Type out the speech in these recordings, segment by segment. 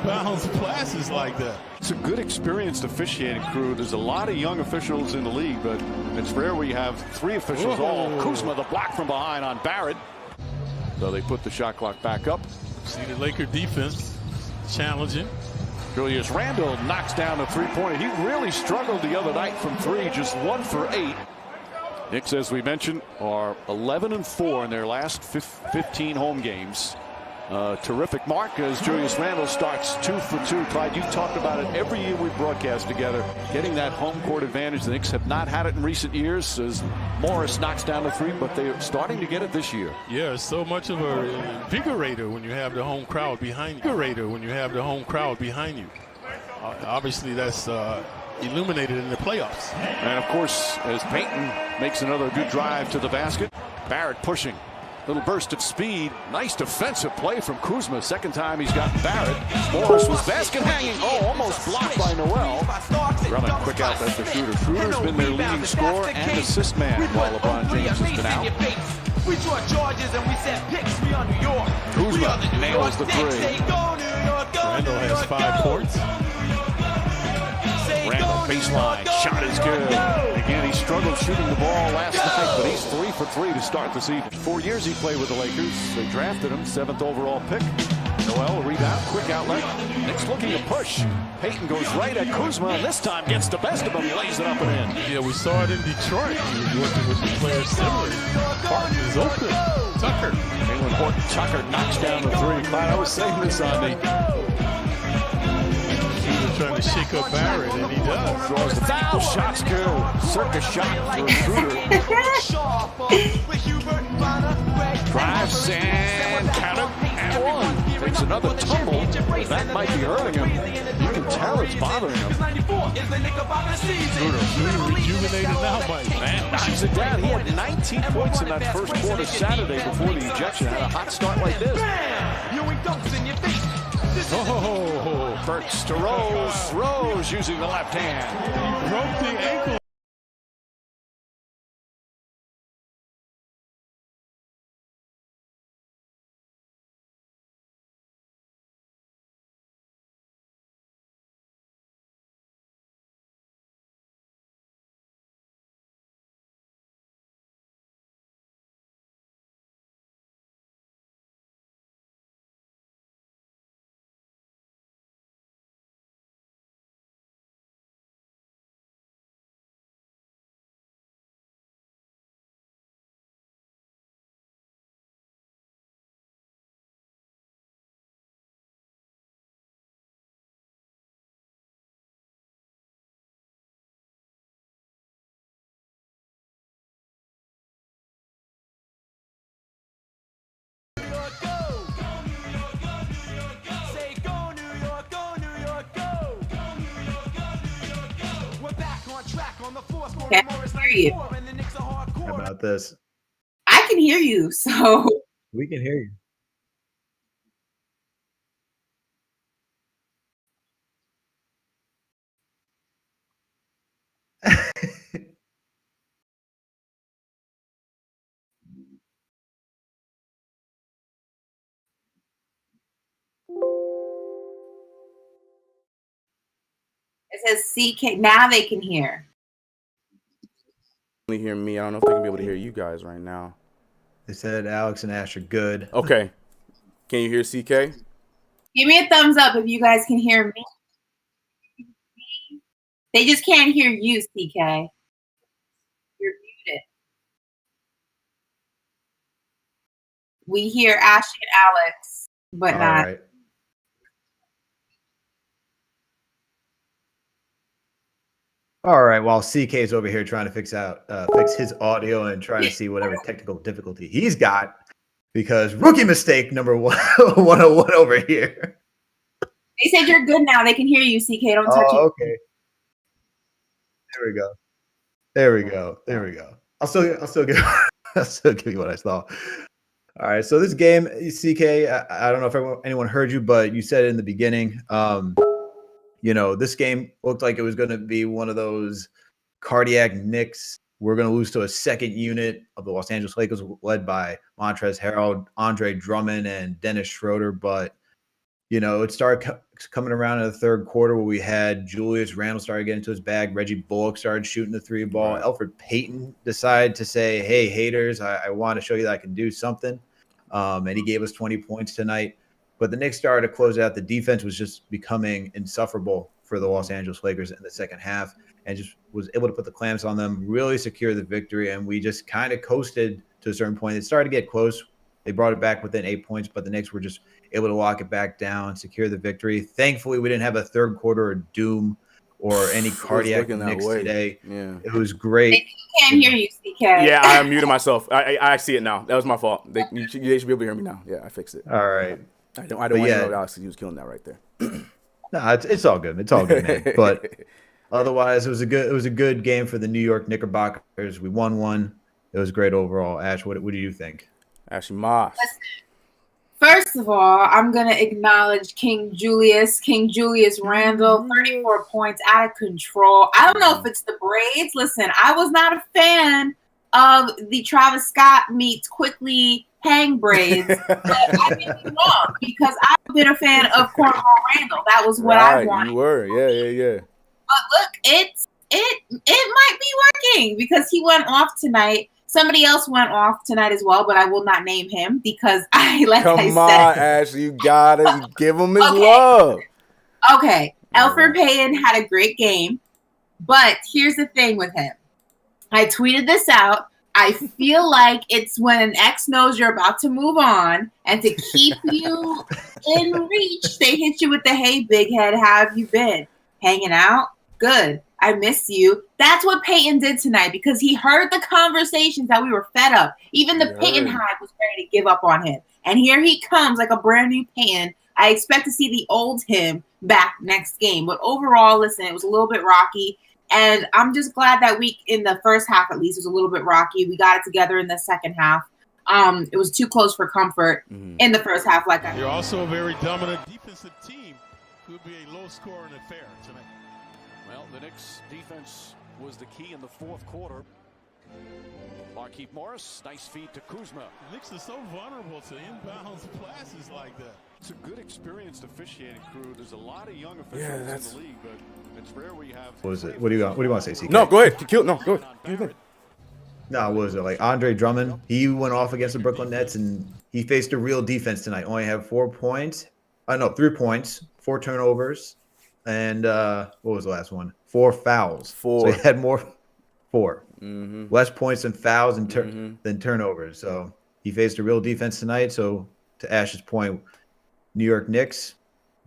out-of-bounds passes like that. It's a good experienced officiating crew. There's a lot of young officials in the league, but it's rare where you have 3 officials all. Kuzma, the block from behind on Barrett. So they put the shot clock back up. See the Laker defense challenging. Julius Randle knocks down a three-pointer. He really struggled the other night from 3, just 1 for 8. Knicks, as we mentioned, are 11-4 in their last 15 home games. Terrific mark as Julius Randle starts 2 for 2. Clyde, you've talked about it every year we broadcast together. Getting that home court advantage. The Knicks have not had it in recent years as Morris knocks down the 3, but they're starting to get it this year. Yeah, it's so much of a invigorator when you have the home crowd behind you. Obviously, that's illuminated in the playoffs. And of course, as Payton makes another good drive to the basket, Barrett pushing. Little burst of speed. Nice defensive play from Kuzma. Second time he's got Barrett. Morris was basket hanging. Oh, almost blocked by Noel. Drummond, quick outlet for Schroeder. Schroeder's been their leading scorer and assist man while LeBron James has been out. We draw charges and we set picks. We are New York. Kuzma nails the 3. Randle has 5 points. Randle baseline shot is good. Again, he struggled shooting the ball last night, but he's 3 for 3 to start the season. 4 years he played with the Lakers. They drafted him, 7th overall pick. Noel, a rebound, quick outlet. Knicks looking to push. Payton goes right at Kuzma, and this time gets the best of him. He lays it up and in. Yeah, we saw it in Detroit. He was working with the players similar. Parton is open. Tucker. Jalen Horton Tucker knocks down the 3. Clyde, I was saying this on the trying to shake up Barrett, and he does. Draws the foul. Shots good. Circus shot for Schroeder. Drives and count it and 1. Takes another tumble. That might be hurting him. You can tell it's bothering him. Schroeder rejuvenated now, Mike. And knocks it down. He had 19 points in that first quarter Saturday before the ejection. Had a hot start like this. Oh, Burks to Rose. Rose using the left hand. He broke the ankle. Can't hear you. How about this? I can hear you, so We can hear you. it says CK. Now they can hear. Only hear me. I don't know if they can be able to hear you guys right now. They said Alex and Ash are good. Okay. Can you hear CK? Give me a thumbs up if you guys can hear me. They just can't hear you, CK. You're muted. We hear Ash and Alex, but All not. right. All right. While CK is over here trying to fix his audio and trying to see whatever technical difficulty he's got, because rookie mistake number 101 over here. They said you're good now. They can hear you, CK. Don't touch it. Okay. There we go. There we go. There we go. I'll still give you what I saw. All right. So this game, CK, I don't know if anyone heard you, but you said in the beginning, this game looked like it was going to be one of those cardiac Knicks. We're going to lose to a second unit of the Los Angeles Lakers led by Montrezl Harrell, Andre Drummond, and Dennis Schroeder. But, it started coming around in the third quarter where we had Julius Randle started getting into his bag. Reggie Bullock started shooting the 3-ball. Right. Elfrid Payton decided to say, hey, haters, I want to show you that I can do something. And he gave us 20 points tonight. But the Knicks started to close out. The defense was just becoming insufferable for the Los Angeles Lakers in the second half and just was able to put the clamps on them, really secure the victory. And we just kind of coasted to a certain point. It started to get close. They brought it back within 8 points, but the Knicks were just able to lock it back down, secure the victory. Thankfully, we didn't have a third quarter of doom or any cardiac Knicks today. Yeah. It was great. Can't hear you, CK. Yeah, I muted myself. I see it now. That was my fault. You should be able to hear me now. Yeah, I fixed it. All right. I don't want to know Alex. He was killing that right there. No, it's all good. It's all good, man. But otherwise, it was a good game for the New York Knickerbockers. We won one. It was great overall. Ash, what do you think? Ashley Moss. First of all, I'm going to acknowledge King Julius Randle, 34 points, out of control. I don't know if it's the braids. Listen, I was not a fan of the Travis Scott meets quickly hang braids. But I may be wrong because I've been a fan of Cornwall Randle. That was what I wanted. You were. Yeah. But look, it might be working because he went off tonight. Somebody else went off tonight as well, but I will not name him because Come on, Ash, you gotta give him his love. Okay, Elfrid Payton had a great game, but here's the thing with him. I tweeted this out. I feel like it's when an ex knows you're about to move on, and to keep you in reach, they hit you with the, hey, big head, how have you been? Hanging out? Good. I miss you. That's what Peyton did tonight because he heard the conversations that we were fed up. Even the Peyton hive was ready to give up on him. And here he comes like a brand new Peyton. I expect to see the old him back next game. But overall, listen, it was a little bit rocky. And I'm just glad that week in the first half, at least, was a little bit rocky. We got it together in the second half. It was too close for comfort in the first half. You're also a very dominant defensive team. Could be a low-scoring affair tonight. Well, the Knicks' defense was the key in the fourth quarter. Markieff Morris, nice feed to Kuzma. The Knicks are so vulnerable to inbounds passes like that. It's a good experienced officiating crew. There's a lot of young officials in the league, but it's rare we have. What is it? What do you want to say, CK? No, go ahead. Go ahead. No, what was it? Like Andre Drummond, he went off against the Brooklyn Nets, and he faced a real defense tonight. Only had 4 points. 3 points, 4 turnovers. And what was the last one? 4 fouls. 4. So he had 4. Less points and fouls than turnovers. So he faced a real defense tonight. So to Ash's point, New York Knicks,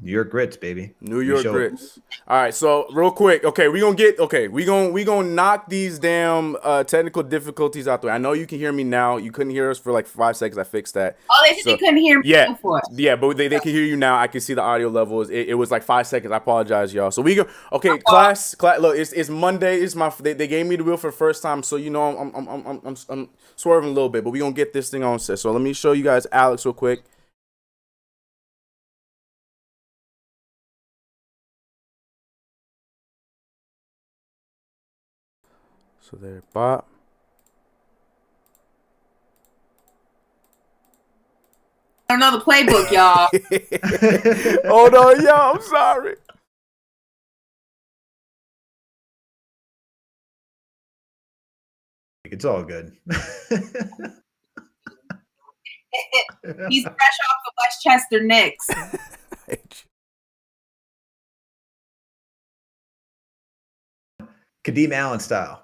New York Grits, baby. New York Grits. All right, so real quick, we gonna knock these damn technical difficulties out the way. I know you can hear me now. You couldn't hear us for like 5 seconds. I fixed that. Oh, they said you couldn't hear me before. Yeah, but they can hear you now. I can see the audio levels. It was like 5 seconds. I apologize, y'all. So we go. Okay, class. Look, it's Monday. It's they gave me the wheel for the first time, so I'm swerving a little bit, but we gonna get this thing on set. So let me show you guys Alex real quick. So there, Bob. I don't know the playbook, y'all. Hold on, y'all. I'm sorry. It's all good. He's fresh off the Westchester Knicks. Kadeem Allen style.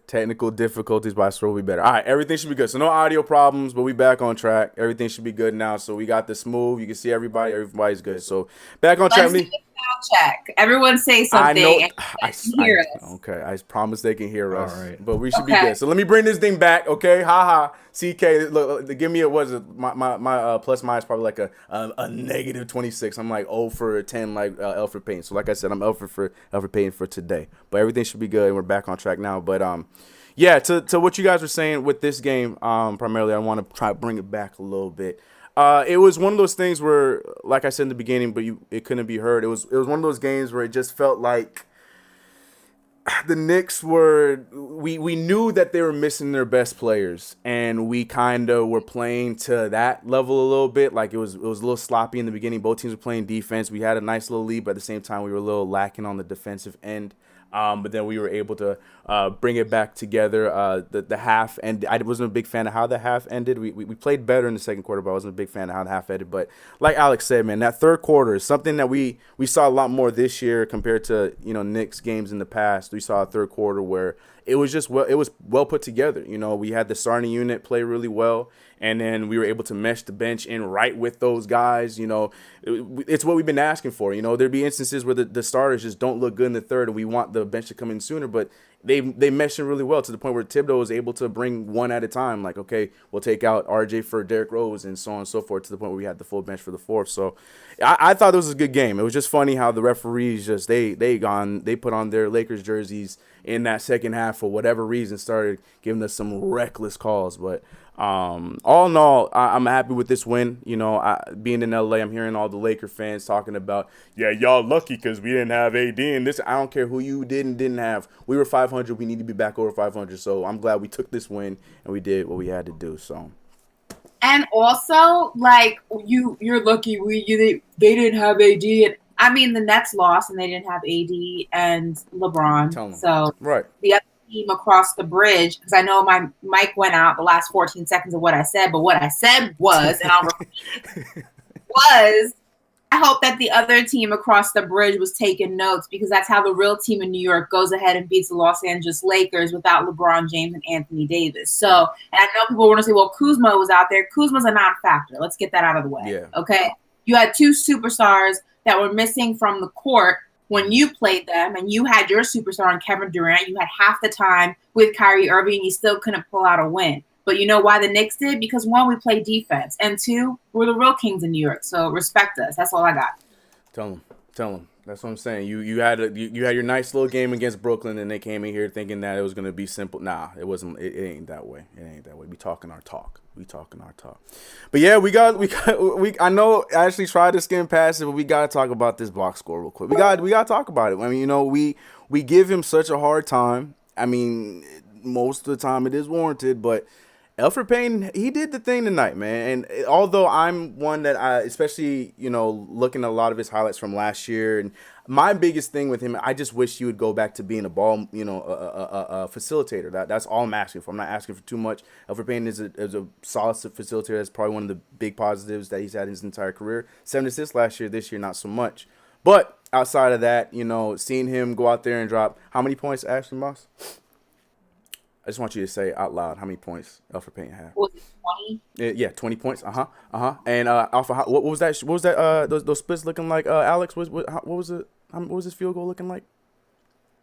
Technical difficulties, but I swear we'll be better. All right, everything should be good. So no audio problems, but we back on track. Everything should be good now. So we got this move. You can see everybody. Everybody's good. So back on track. Let's do a sound check. Everyone say something. I know. I hear us. Okay, I promise they can hear us. All right. But we should be good. So let me bring this thing back. Okay, haha. CK, look, give me my plus minus probably like a negative 26. I'm like 0 for 10 like Elfrid Payton. So like I said, I'm Elfrid Payton for today. But everything should be good. We're back on track now. But yeah, to what you guys were saying with this game, primarily I want to try to bring it back a little bit. It was one of those things where, like I said in the beginning, but it couldn't be heard. It was one of those games where it just felt like the Knicks we knew that they were missing their best players, and we kind of were playing to that level a little bit. Like it was a little sloppy in the beginning. Both teams were playing defense. We had a nice little lead, but at the same time we were a little lacking on the defensive end. But then we were able to bring it back together. The half, and I wasn't a big fan of how the half ended. We played better in the second quarter, but I wasn't a big fan of how the half ended. But like Alex said, man, that third quarter is something that we saw a lot more this year compared to Knicks games in the past. We saw a third quarter where it was just well put together. We had the starting unit play really well, and then we were able to mesh the bench in right with those guys. It's what we've been asking for. There'd be instances where the starters just don't look good in the third, and we want the bench to come in sooner, but they meshed in really well to the point where Thibodeau was able to bring one at a time. Like, okay, we'll take out RJ for Derrick Rose and so on and so forth, to the point where we had the full bench for the fourth. So I thought this was a good game. It was just funny how the referees just they put on their Lakers jerseys in that second half for whatever reason, started giving us some reckless calls. But all in all, I'm happy with this win. Being in LA, I'm hearing all the Laker fans talking about, yeah, y'all lucky because we didn't have AD and this. I don't care who you didn't have. We were 500. We need to be back over 500. So I'm glad we took this win and we did what we had to do. So. And also, like, you're lucky they didn't have AD. And I mean, the Nets lost and they didn't have AD and LeBron. So right. The other team across the bridge, because I know my mic went out the last 14 seconds of what I said, but what I said was, and I'll repeat it, was I hope that the other team across the bridge was taking notes, because that's how the real team in New York goes ahead and beats the Los Angeles Lakers without LeBron James and Anthony Davis. So, and I know people want to say, well, Kuzma was out there. Kuzma's a non-factor. Let's get that out of the way. Yeah. Okay. You had two superstars that were missing from the court when you played them, and you had your superstar on Kevin Durant. You had half the time with Kyrie Irving, and you still couldn't pull out a win. But you know why the Knicks did? Because one, we play defense, and two, we're the real kings in New York. So respect us. That's all I got. Tell them. That's what I'm saying. You had your nice little game against Brooklyn, and they came in here thinking that it was gonna be simple. Nah, it wasn't. It ain't that way. It ain't that way. We talking our talk. But yeah, we I know Ashley tried to skim past it, but we gotta talk about this box score real quick. We gotta talk about it. I mean, we give him such a hard time. I mean, most of the time it is warranted, but Elfrid Payton, he did the thing tonight, man. And although I'm one that especially, looking at a lot of his highlights from last year, and my biggest thing with him, I just wish he would go back to being a ball, a facilitator. That's all I'm asking for. I'm not asking for too much. Elfrid Payton is a solid facilitator. That's probably one of the big positives that he's had in his entire career. 7 assists last year. This year, not so much. But outside of that, seeing him go out there and drop how many points, Ashley Moss? I just want you to say out loud how many points Elfrid Payton had. Was it 20? Yeah, 20 points. And Alpha, what was that? What was that? Those splits looking like? Alex, what was it? What was his field goal looking like?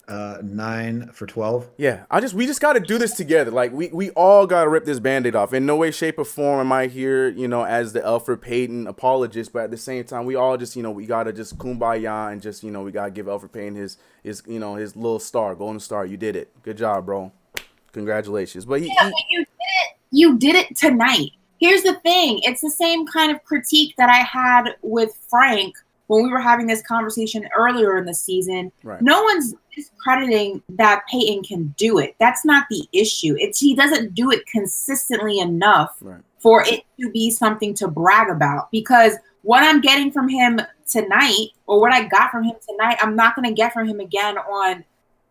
9 for 12. Yeah, we just got to do this together. Like we all got to rip this Band-Aid off. In no way, shape, or form am I here, as the Elfrid Payton apologist. But at the same time, we all just, we got to just kumbaya and just, we got to give Elfrid Payton his little star, golden star. You did it. Good job, bro. Congratulations. But you did it tonight. Here's the thing. It's the same kind of critique that I had with Frank when we were having this conversation earlier in the season. Right. No one's discrediting that Payton can do it. That's not the issue. He doesn't do it consistently enough for it to be something to brag about. Because what I'm getting from him tonight, or what I got from him tonight, I'm not going to get from him again on,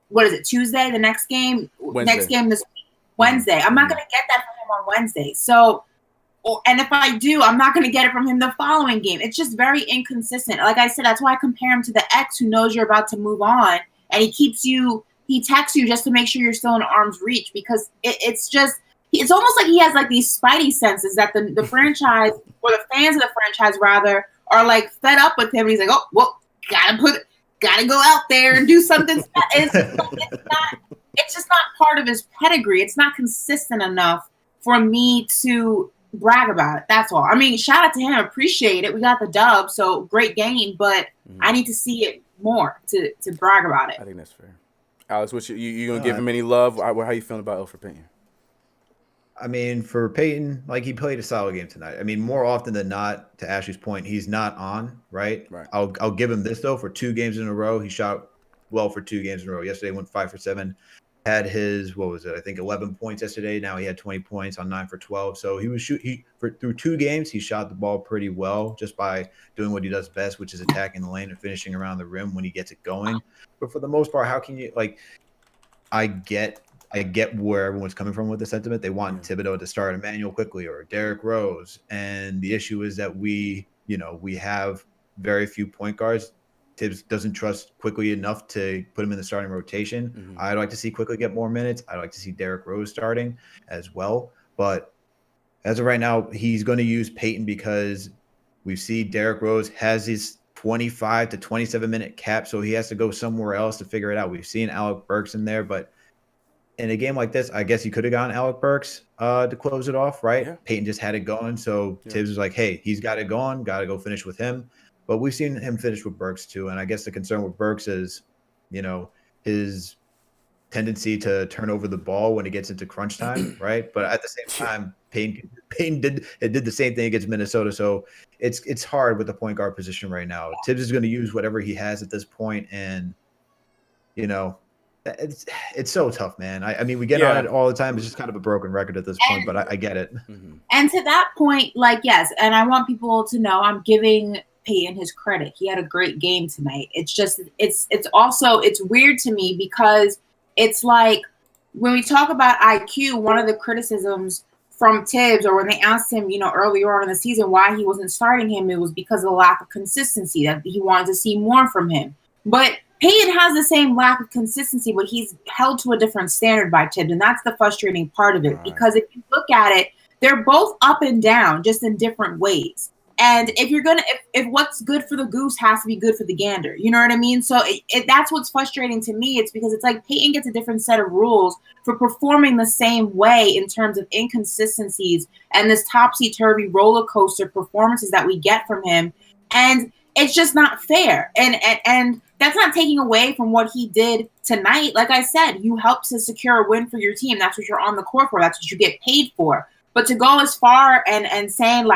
what is it, Tuesday, the next game? Wednesday. Next game this week, Wednesday. I'm not going to get that from him on Wednesday. So, and if I do, I'm not going to get it from him the following game. It's just very inconsistent. Like I said, that's why I compare him to the ex who knows you're about to move on, and he texts you just to make sure you're still in arm's reach, because it's almost like he has like these spidey senses that the franchise, or the fans of the franchise rather, are like fed up with him. And he's like, oh, well, gotta go out there and do something. It's just not part of his pedigree. It's not consistent enough for me to brag about it. That's all. I mean, shout out to him. Appreciate it. We got the dub, so great game, but I need to see it more to brag about it. I think that's fair. Alex, you gonna give him any love? How you feeling about Elfrid Payton? I mean, for Payton, like, he played a solid game tonight. I mean, more often than not, to Ashley's point, he's not on, right? Right. I'll give him this, though. For 2 games in a row, he shot well for 2 games in a row. Yesterday went 5 for 7. Had his, what was it? I think 11 points yesterday. Now he had 20 points on 9 for 12. So he was through 2 games, he shot the ball pretty well just by doing what he does best, which is attacking the lane and finishing around the rim when he gets it going. But for the most part, how can you I get where everyone's coming from with the sentiment. They want Thibodeau to start Emmanuel quickly or Derrick Rose. And the issue is that we have very few point guards. Tibbs doesn't trust Quickly enough to put him in the starting rotation. I'd like to see Quickly get more minutes. I'd like to see Derrick Rose starting as well. But as of right now, he's going to use Peyton because we see Derrick Rose has his 25 to 27 minute cap, so he has to go somewhere else to figure it out. We've seen Alec Burks in there, but in a game like this, I guess you could have gotten Alec Burks to close it off, right? Yeah. Peyton just had it going, so Tibbs was like, hey, he's got it going, got to go finish with him. But we've seen him finish with Burks too, and I guess the concern with Burks is, his tendency to turn over the ball when it gets into crunch time, right? But at the same time, Payne did the same thing against Minnesota, so it's hard with the point guard position right now. Tibbs is going to use whatever he has at this point, and it's so tough, man. I mean, we get on it all the time. It's just kind of a broken record at this point, but I get it. And to that point, yes, and I want people to know I'm giving Peyton his credit. He had a great game tonight. It's just it's weird to me because it's like when we talk about IQ, one of the criticisms from Tibbs, or when they asked him, earlier on in the season why he wasn't starting him, it was because of the lack of consistency, that he wanted to see more from him. But Peyton has the same lack of consistency, but he's held to a different standard by Tibbs, and that's the frustrating part of it. Because if you look at it, they're both up and down, just in different ways. And if what's good for the goose has to be good for the gander, you know what I mean? So that's what's frustrating to me. It's because it's like Peyton gets a different set of rules for performing the same way in terms of inconsistencies and this topsy-turvy roller coaster performances that we get from him. And it's just not fair. And that's not taking away from what he did tonight. Like I said, you helped to secure a win for your team. That's what you're on the court for. That's what you get paid for. But to go as far and saying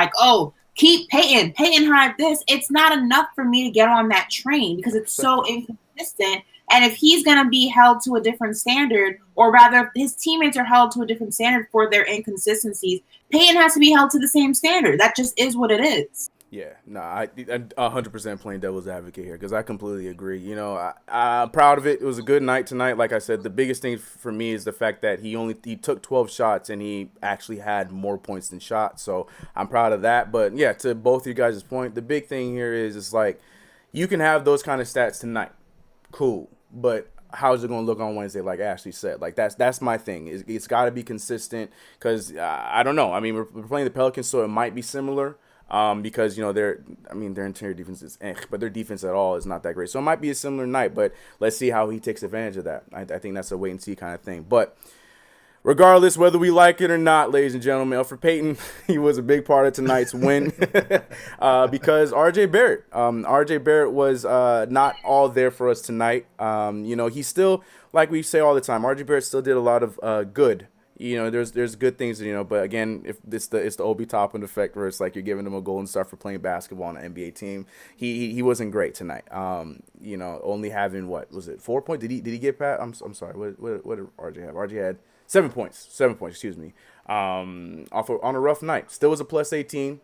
keep Peyton hype this, it's not enough for me to get on that train because it's so inconsistent. And if he's going to be held to a different standard, or rather his teammates are held to a different standard for their inconsistencies, Peyton has to be held to the same standard. That just is what it is. Yeah, no, I 100% playing devil's advocate here because I completely agree. I'm proud of it. It was a good night tonight. Like I said, the biggest thing for me is the fact that he took 12 shots and he actually had more points than shots. So I'm proud of that. But yeah, to both you guys' point, the big thing here is it's like you can have those kind of stats tonight, cool, but how's it going to look on Wednesday? Like Ashley said, that's my thing. It's got to be consistent because I don't know. I mean, we're playing the Pelicans, so it might be similar. Because their interior defense is but their defense at all is not that great. So it might be a similar night, but let's see how he takes advantage of that. I think that's a wait and see kind of thing. But regardless, whether we like it or not, ladies and gentlemen, Elfrid Payton, he was a big part of tonight's win because RJ Barrett was not all there for us tonight. He still, like we say all the time, RJ Barrett still did a lot of good. There's good things, but again, if it's the Obi Toppin effect where it's like you're giving him a golden star for playing basketball on an NBA team. He wasn't great tonight. Only having 4 points? Did he get Pat? I'm sorry. What did RJ have? RJ had 7 points. 7 points, excuse me. On a rough night. Still was a plus 18,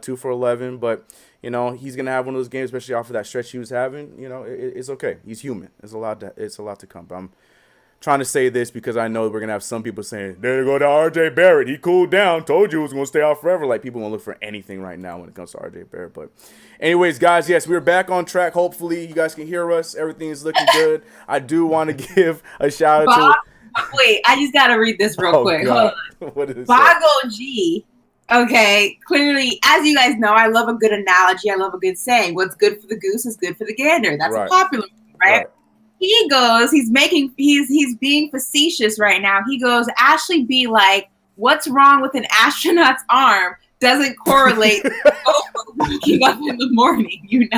2 for 11, but he's gonna have one of those games, especially off of that stretch he was having. It's okay. He's human. It's a lot to come. But I'm trying to say this because I know we're going to have some people saying, there you go to RJ Barrett. He cooled down. Told you he was going to stay out forever. Like, people won't look for anything right now when it comes to RJ Barrett. But anyways, guys, yes, we're back on track. Hopefully you guys can hear us. Everything's looking good. I do want to give a shout out to... Wait, I just got to read this real quick. God. Hold on. What is it? Boggle G. Okay, clearly, as you guys know, I love a good analogy. I love a good saying. What's good for the goose is good for the gander. That's a popular one, right? He goes, he's being facetious right now. He goes, Ashley B, what's wrong with an astronaut's arm doesn't correlate with waking up in the morning,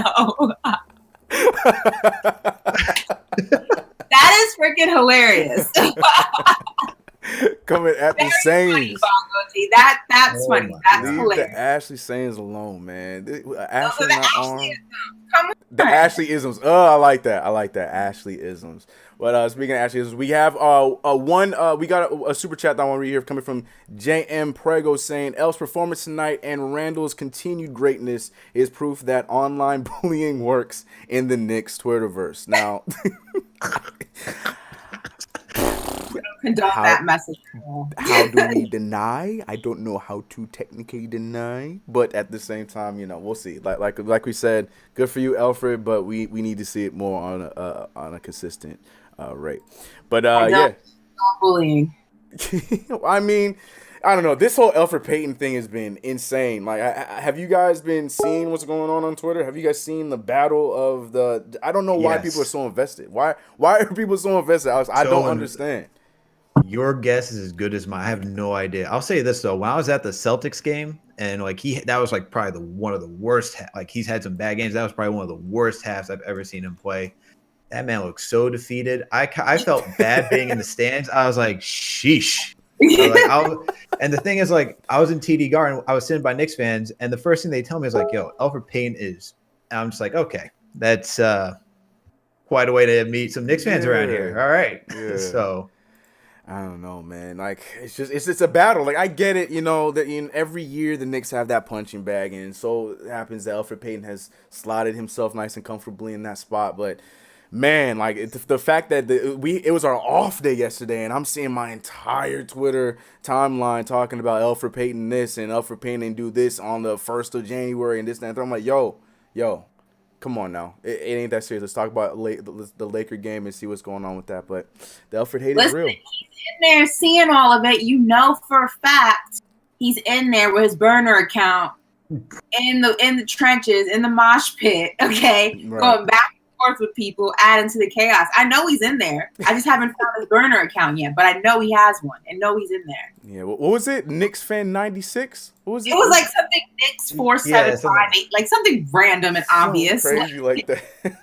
That is freaking hilarious. Coming at the Saints. That's funny. That's leave hilarious. the Ashley Saints alone, man. Astronaut arm. Come The on. Ashley isms. Oh, I like that. Ashley isms. But speaking of Ashley isms, we have we got a super chat that I want to read here coming from JM Prego saying Elf's performance tonight and Randall's continued greatness is proof that online bullying works in the Knicks Twitterverse. Now, Condone that message. how do we deny? I don't know how to technically deny, but at the same time, we'll see. Like we said, good for you, Alfred, but we need to see it more on a consistent rate. But yeah, Bullying. I mean, I don't know. This whole Alfred Payton thing has been insane. Like, have you guys been seeing what's going on Twitter? Have you guys seen the battle of the? I don't know why people are so invested. Why are people so invested? I don't understand. Your guess is as good as mine. I have no idea. I'll say this though: when I was at the Celtics game, and that was like probably one of the worst. Like he's had some bad games. That was probably one of the worst halves I've ever seen him play. That man looked so defeated. I felt bad being in the stands. I was like, sheesh. And the thing is, like, I was in TD Garden. I was sitting by Knicks fans, and the first thing they tell me is like, "Yo, Alfred Payton is." And I'm just like, okay, that's quite a way to meet some Knicks fans around here. All right, so. I don't know, man. Like it's a battle. Like I get it, that every year the Knicks have that punching bag, and so it happens that Alfred Payton has slotted himself nice and comfortably in that spot. But man, like the fact that it was our off day yesterday, and I'm seeing my entire Twitter timeline talking about Alfred Payton this and Alfred Payton do this on the 1st of January and this and that. I'm like, yo. Come on now. It ain't that serious. Let's talk about the Laker game and see what's going on with that. But the Alfred hate is real. He's in there seeing all of it. You know for a fact he's in there with his burner account in the trenches, in the mosh pit, okay? Right. Going back and forth with people, adding to the chaos. I know he's in there. I just haven't found his burner account yet, but I know he has one and know he's in there. Yeah, what was it? KnicksFan96? What was it? It was like something Knicks 4758, like something random and obvious. Crazy like that. It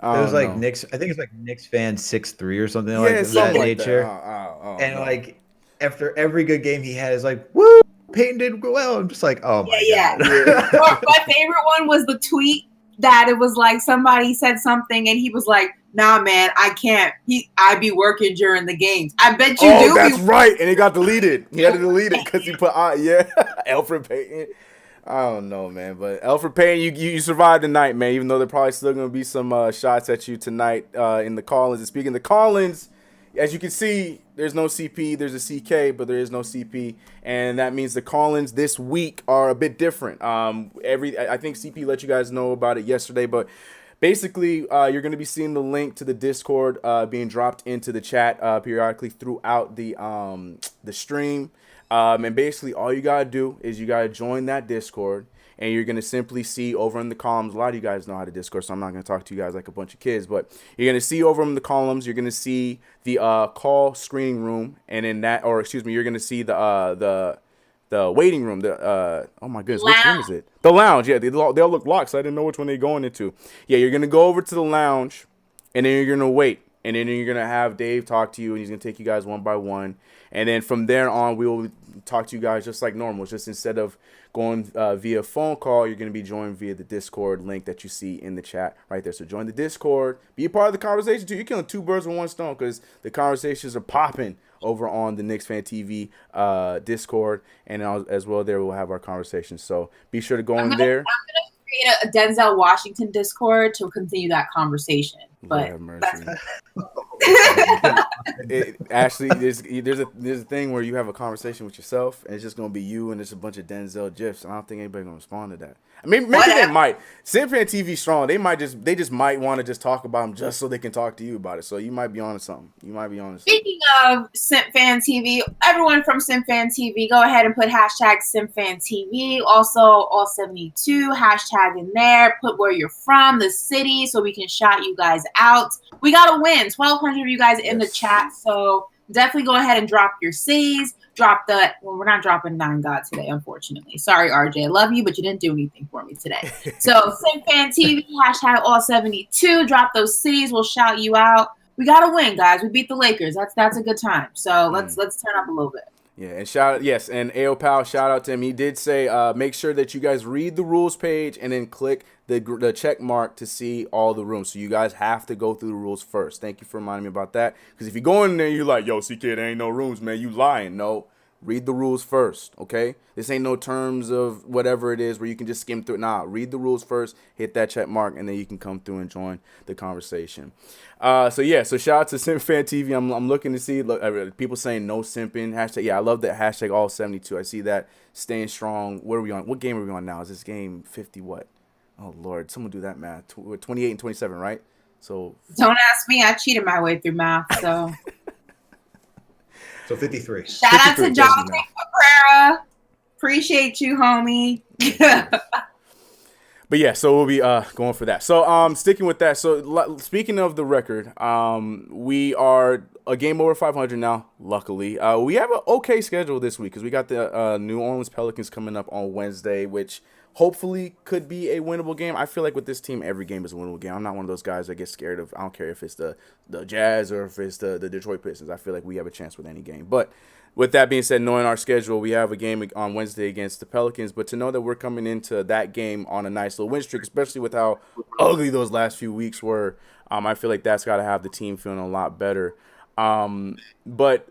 was like Knicks. I think it's like KnicksFan63 or something like that nature. And like after every good game he had, is like, woo, Payton did well. I'm just like, oh my god. Well, my favorite one was the tweet that it was like somebody said something and he was like, nah, man, I can't. I be working during the games. I bet you do. Oh, that's right. And it got deleted. He had to delete it because he put, Alfred Payton. I don't know, man. But Alfred Payton, you survived the night, man, even though there probably still going to be some shots at you tonight in the Collins. And speaking of the Collins, as you can see, there's no CP. There's a CK, but there is no CP. And that means the Collins this week are a bit different. I think CP let you guys know about it yesterday, but basically, you're going to be seeing the link to the Discord being dropped into the chat periodically throughout the stream. And basically, all you got to do is you got to join that Discord, and you're going to simply see over in the columns. A lot of you guys know how to Discord, so I'm not going to talk to you guys like a bunch of kids. But you're going to see over in the columns, you're going to see the call screening room, and in that, you're going to see the waiting room. Oh my goodness, which room is it? The lounge. Yeah, they all look locked, so I didn't know which one they're going into. Yeah, you're going to go over to the lounge, and then you're going to wait. And then you're going to have Dave talk to you, and he's going to take you guys one by one. And then from there on, we will talk to you guys just like normal. Just instead of going via phone call, you're going to be joined via the Discord link that you see in the chat right there. So join the Discord. Be a part of the conversation, too. You're killing two birds with one stone because the conversations are popping over on the KnicksFanTV Discord. And as well there, we'll have our conversations. So be sure to go in there. I'm going to create a Denzel Washington Discord to continue that conversation. But Ashley, there's a thing where you have a conversation with yourself, and it's just gonna be you and there's a bunch of Denzel gifs. I don't think anybody's gonna respond to that. I mean, maybe they might. SimFanTV strong. They just might want to just talk about them just so they can talk to you about it. So you might be on to something. Speaking of SimFanTV, everyone from SimFanTV, go ahead and put hashtag SimFanTV. Also, all 72 hashtag in there. Put where you're from, the city, so we can shout you guys out. We gotta win. 1,200 of you guys in the chat, so definitely go ahead and drop your cities. We're not dropping Nine God today, unfortunately. Sorry, RJ. I love you, but you didn't do anything for me today. So SimFanTV, hashtag all 72. Drop those cities. We'll shout you out. We gotta win, guys. We beat the Lakers. That's a good time. So let's turn up a little bit. Yeah, and and AO Pal, shout out to him. He did say, make sure that you guys read the rules page and then click the check mark to see all the rooms. So you guys have to go through the rules first. Thank you for reminding me about that. Because if you go in there, you're like, yo, CK, there ain't no rooms, man. You lying. No, read the rules first, okay? This ain't no terms of whatever it is where you can just skim through it. Nah, read the rules first, hit that check mark, and then you can come through and join the conversation. So shout out to KnicksFanTV. I'm looking to see people saying no simping. Hashtag, yeah, I love that hashtag all 72. I see that staying strong. What are we on? What game are we on now? Is this game 50 what? Oh, Lord, someone do that math. 28 and 27, right? So don't ask me. I cheated my way through math, so. So 53. Shout out to Jonathan Cabrera. Appreciate you, homie. But yeah, so we'll be going for that. So sticking with that. So speaking of the record, we are a game over 500 now. Luckily, we have an okay schedule this week because we got the New Orleans Pelicans coming up on Wednesday, which hopefully could be a winnable game. I feel like with this team, every game is a winnable game. I'm not one of those guys that get scared of. I don't care if it's the Jazz or if it's the Detroit Pistons. I feel like we have a chance with any game. But with that being said, knowing our schedule, we have a game on Wednesday against the Pelicans. But to know that we're coming into that game on a nice little win streak, especially with how ugly those last few weeks were, I feel like that's got to have the team feeling a lot better. But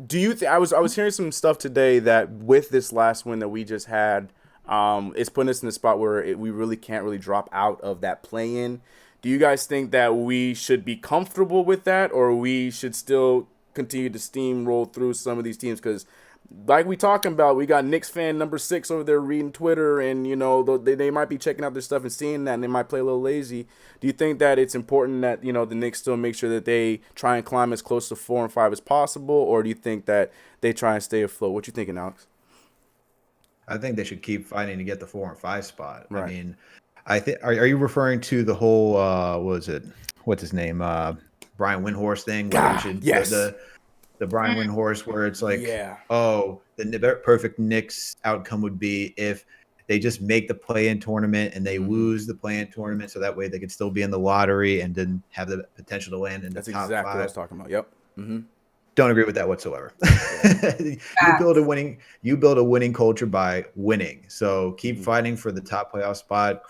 do you think I was hearing some stuff today that with this last win that we just had, it's putting us in the spot where we really can't really drop out of that play-in. Do you guys think that we should be comfortable with that, or we should still continue to steamroll through some of these teams? Because like we talking about, we got Knicks fan number 6 over there reading Twitter, and they might be checking out their stuff and seeing that, and they might play a little lazy. Do you think that it's important that the Knicks still make sure that they try and climb as close to 4 and 5 as possible, or do you think that they try and stay afloat? What you thinking, Alex? I think they should keep fighting to get the 4 and 5 spot. Right. I mean, I think are you referring to the whole what's his name? Brian Windhorst thing? Yes. The Brian Windhorst, where it's like, yeah. The perfect Knicks outcome would be if they just make the play-in tournament and they lose the play-in tournament, so that way they could still be in the lottery and then have the potential to land in the top 5. That's exactly what I was talking about. Yep. Mm-hmm. Don't agree with that whatsoever. You build a winning culture by winning. So keep fighting for the top playoff spot.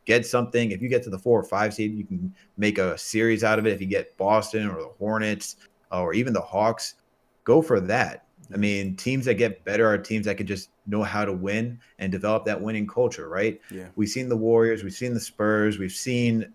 Get something. If you get to the 4 or 5 seed, you can make a series out of it. If you get Boston or the Hornets or even the Hawks, go for that. I mean, teams that get better are teams that can just know how to win and develop that winning culture, right? Yeah. We've seen the Warriors, we've seen the Spurs, we've seen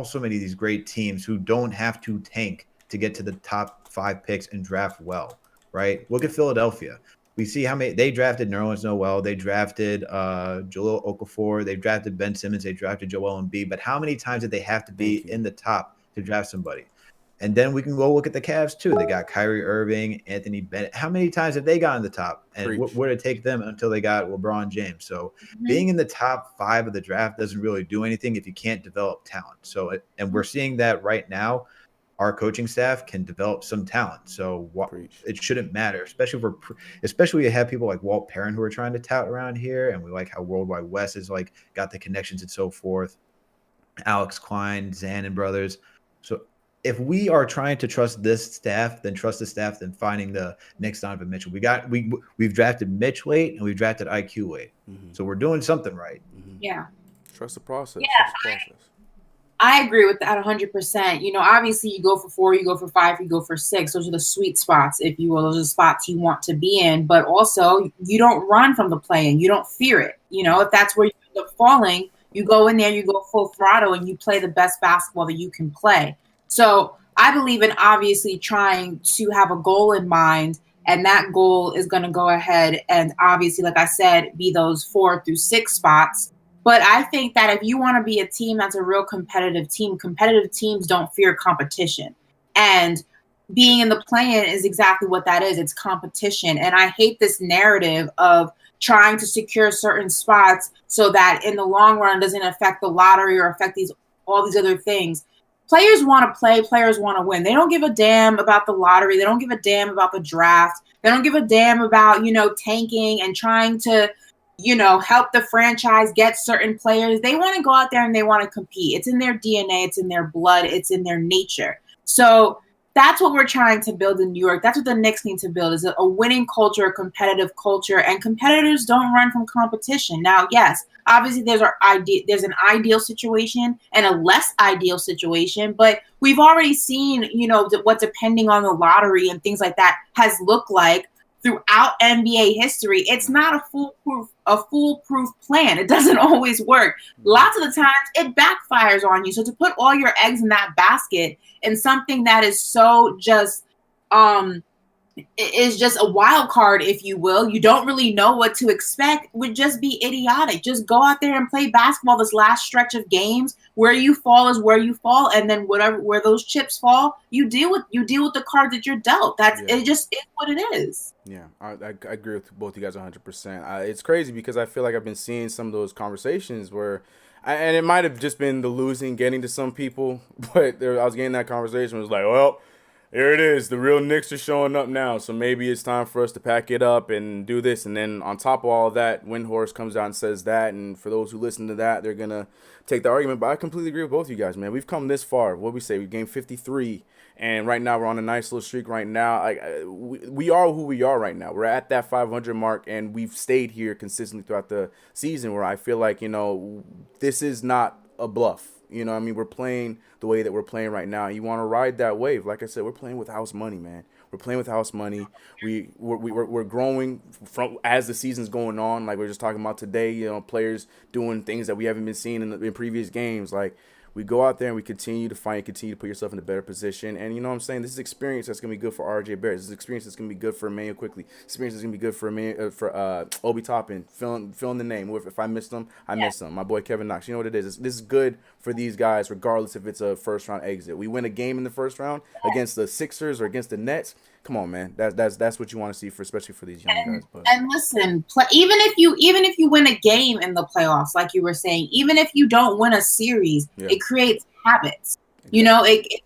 so many of these great teams who don't have to tank to get to the top 5 picks and draft well, right? Look at Philadelphia. We see how many they drafted Nerlens Noel, they drafted Jahlil Okafor, they drafted Ben Simmons, they drafted Joel Embiid, but how many times did they have to be in the top to draft somebody? And then we can go look at the Cavs too. They got Kyrie Irving, Anthony Bennett. How many times have they gotten the top? And where did it take them until they got LeBron James? So being in the top 5 of the draft doesn't really do anything if you can't develop talent. So and we're seeing that right now. Our coaching staff can develop some talent. So it shouldn't matter, especially if you have people like Walt Perrin who are trying to tout around here. And we like how Worldwide West is like got the connections and so forth. Alex Klein, Zan and brothers. So if we are trying to trust this staff, then trust the staff than finding the next Donovan Mitchell. We've drafted Mitch late and we've drafted IQ late. Mm-hmm. So we're doing something right. Mm-hmm. Yeah. Trust the process. Yeah, I agree with that 100%. Obviously you go for 4, you go for 5, you go for 6. Those are the sweet spots, if you will. Those are the spots you want to be in. But also you don't run from the play-in. You don't fear it. If that's where you end up falling, you go in there, you go full throttle, and you play the best basketball that you can play. So I believe in obviously trying to have a goal in mind, and that goal is going to go ahead and obviously, like I said, be those 4 through 6 spots. But I think that if you want to be a team that's a real competitive teams don't fear competition. And being in the play-in is exactly what that is. It's competition. And I hate this narrative of trying to secure certain spots so that in the long run it doesn't affect the lottery or affect all these other things. Players want to play. Players want to win. They don't give a damn about the lottery. They don't give a damn about the draft. They don't give a damn about, tanking and trying to, help the franchise get certain players. They want to go out there and they want to compete. It's in their DNA. It's in their blood. It's in their nature. So that's what we're trying to build in New York. That's what the Knicks need to build, is a winning culture, a competitive culture, and competitors don't run from competition. Now, yes, obviously there's an ideal situation and a less ideal situation, but we've already seen, what depending on the lottery and things like that has looked like throughout NBA history. It's not a foolproof plan. It doesn't always work. Lots of the times it backfires on you. So to put all your eggs in that basket and something that is so just is just a wild card, if you will, you don't really know what to expect, would just be idiotic. Just go out there and play basketball this last stretch of games. Where you fall is where you fall, and then where those chips fall, you deal with the cards that you're dealt. It just is what it is. Yeah, I agree with both you guys 100%. It's crazy because I feel like I've been seeing some of those conversations where, and it might have just been the losing getting to some people, but I was getting that conversation. It was like, well, here it is. The real Knicks are showing up now, so maybe it's time for us to pack it up and do this. And then on top of all of that, Windhorst comes out and says that, and for those who listen to that, they're going to take the argument. But I completely agree with both of you guys, man. We've come this far. What we say? We gained 53, and right now we're on a nice little streak right now. We are who we are right now. We're at that 500 mark, and we've stayed here consistently throughout the season where I feel like, this is not a bluff. We're playing the way that we're playing right now. You want to ride that wave. Like I said, we're playing with house money, man. We're playing with house money. We're growing from as the season's going on. Like we were just talking about today, players doing things that we haven't been seeing in previous games. Like we go out there and we continue to fight, continue to put yourself in a better position. And you know what I'm saying? This is experience that's going to be good for RJ Barrett. This is experience that's going to be good for Emmanuel Quickly. Experience that's going to be good for Obi Toppin. Filling the name. If I missed them, I missed them. My boy Kevin Knox. You know what it is? This is good for these guys regardless if it's a first-round exit. We win a game in the first round against the Sixers or against the Nets. Come on, man. That's what you want to see, especially for these young guys. But. And listen, even if you win a game in the playoffs, like you were saying, even if you don't win a series, it creates habits. Exactly.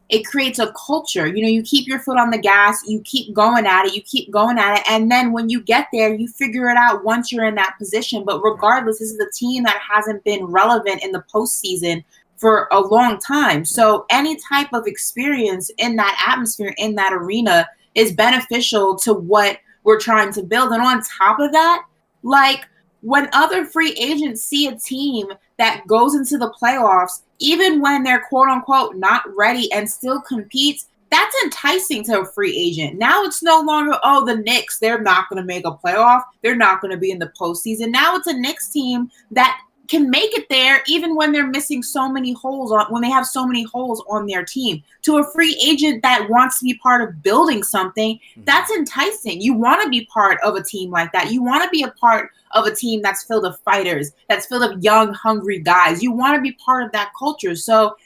It creates a culture. You keep your foot on the gas, you keep going at it, and then when you get there, you figure it out once you're in that position. But regardless, this is a team that hasn't been relevant in the postseason for a long time. So any type of experience in that atmosphere, in that arena, is beneficial to what we're trying to build. And on top of that, like when other free agents see a team that goes into the playoffs, even when they're quote unquote not ready and still competes, that's enticing to a free agent. Now it's no longer, the Knicks, they're not going to make a playoff. They're not going to be in the postseason. Now it's a Knicks team that can make it there even when they're missing so many holes when they have so many holes on their team. To a free agent that wants to be part of building something, that's enticing. You want to be part of a team like that. You want to be a part of a team that's filled with fighters, that's filled with young, hungry guys. You want to be part of that culture. So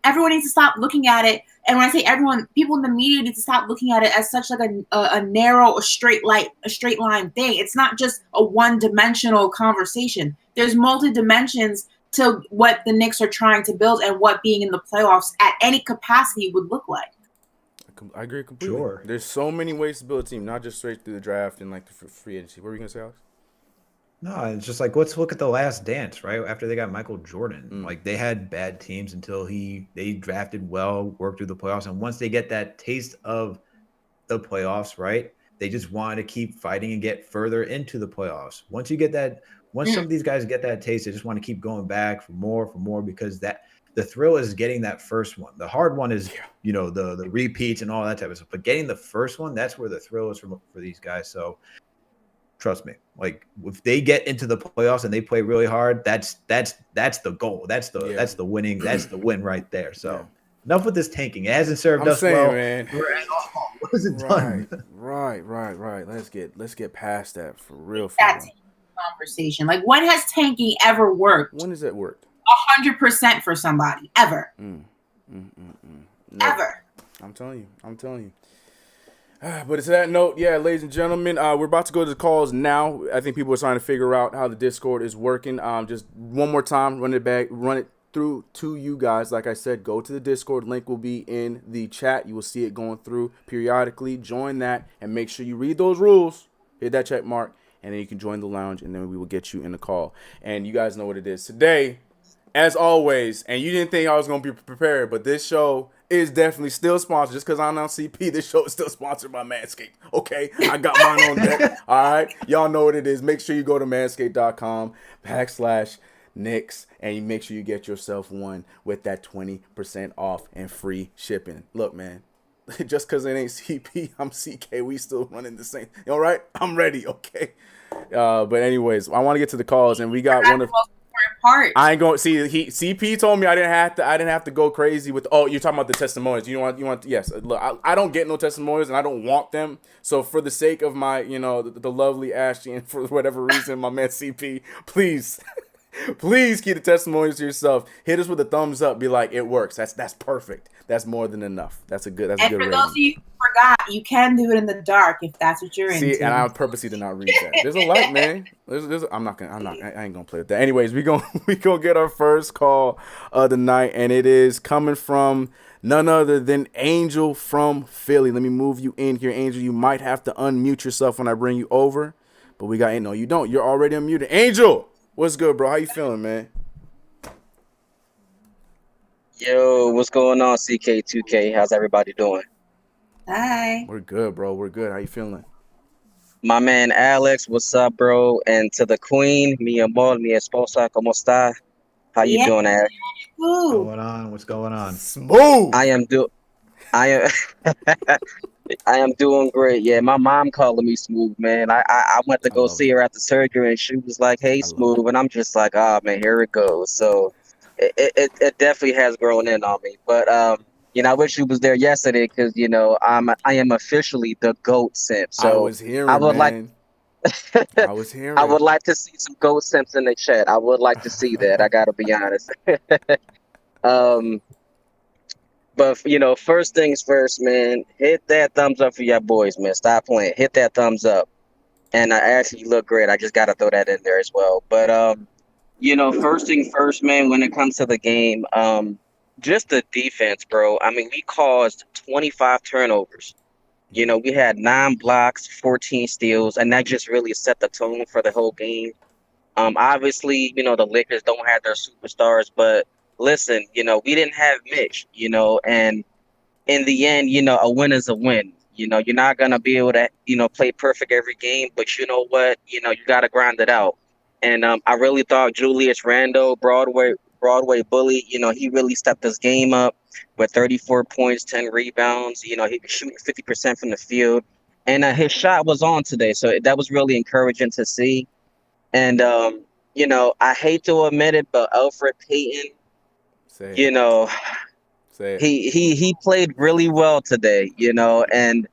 everyone needs to stop looking at it. And when I say everyone, people in the media need to stop looking at it as such like a narrow, a straight line thing. It's not just a one-dimensional conversation. There's multi-dimensions to what the Knicks are trying to build and what being in the playoffs at any capacity would look like. I agree completely. Sure. There's so many ways to build a team, not just straight through the draft and like the free agency. What were you going to say, Alex? No, it's just like, let's look at The Last Dance, right? After they got Michael Jordan, like they had bad teams until they drafted well, worked through the playoffs. And once they get that taste of the playoffs, right, they just wanted to keep fighting and get further into the playoffs. Once some of these guys get that taste, they just want to keep going back for more because the thrill is getting that first one. The hard one is, the repeats and all that type of stuff. But getting the first one, that's where the thrill is for these guys. So trust me, like if they get into the playoffs and they play really hard, that's the goal. That's the winning. That's the win right there. So enough with this tanking. It hasn't served us well. Man. We're at all. What is it done? Right. Let's get past that for real. That conversation. Like, when has tanking ever worked? When has it worked? 100% for somebody ever. Ever. I'm telling you. But it's that note, ladies and gentlemen, we're about to go to the calls now. I think people are trying to figure out how the Discord is working. Just one more time, run it through to you guys. Like I said, go to the Discord. Link will be in the chat. You will see it going through periodically. Join that and make sure you read those rules. Hit that check mark, and then you can join the lounge, and then we will get you in the call. And you guys know what it is today. As always, and you didn't think I was going to be prepared, but this show is definitely still sponsored. Just because I'm on CP, this show is still sponsored by Manscaped. Okay, I got mine on deck. All right, y'all know what it is. Make sure you go to manscaped.com/Knicks and you make sure you get yourself one with that 20% off and free shipping. Look, man, just because it ain't CP, I'm CK. We still running the same. All right, I'm ready. Okay. But anyways, I want to get to the calls, and we got one of. Part. I ain't going. See, CP told me I didn't have to go crazy with. Oh, you're talking about the testimonials. You want. Yes. Look, I don't get no testimonials, and I don't want them. So for the sake of my, the lovely Ashley, and for whatever reason, my man CP, please. Please keep the testimonials to yourself. Hit us with a thumbs up. Be like, it works. That's perfect. That's more than enough. That's a good. That's a good. And for rating. those of you who forgot, you can do it in the dark if that's what you're into. See, and I purposely did not read that. There's a lot, man. I ain't gonna play with that. Anyways, we gonna get our first call of the night, and it is coming from none other than Angel from Philly. Let me move you in here, Angel. You might have to unmute yourself when I bring you over, but we got no. You don't. You're already unmuted. Angel, what's good, bro? How you feeling, man? Yo, what's going on, CK2K? How's everybody doing? Hi. We're good, bro. We're good. How you feeling? My man Alex, what's up, bro? And to the queen, mi amor, mi esposa, ¿cómo está? How you doing, Alex? What's going on? What's going on? Smooth. I am I am doing great. Yeah, my mom calling me Smooth, man. I went to go see her after surgery, and she was like, "Hey, Smooth," and I'm just like, "Ah, man, here it goes." So it definitely has grown in on me. But I wish you was there yesterday because I am officially the GOAT simp. So I was hearing, I would man. I was hearing. I would like to see some GOAT simps in the chat. I would like to see that. I gotta be honest. But first things first, man. Hit that thumbs up for your boys, man. Stop playing. Hit that thumbs up. And I actually look great. I just gotta throw that in there as well. But first thing first, man. When it comes to the game, just the defense, bro. I mean, we caused 25 turnovers. We had 9 blocks, 14 steals, and that just really set the tone for the whole game. Obviously, the Lakers don't have their superstars, but listen, we didn't have Mitch, and in the end, a win is a win. You're not going to be able to, play perfect every game, but you know what? You got to grind it out. And I really thought Julius Randle, Broadway bully, he really stepped his game up with 34 points, 10 rebounds. He was shooting 50% from the field. And his shot was on today, so that was really encouraging to see. And, I hate to admit it, but Elfrid Payton, he played really well today, and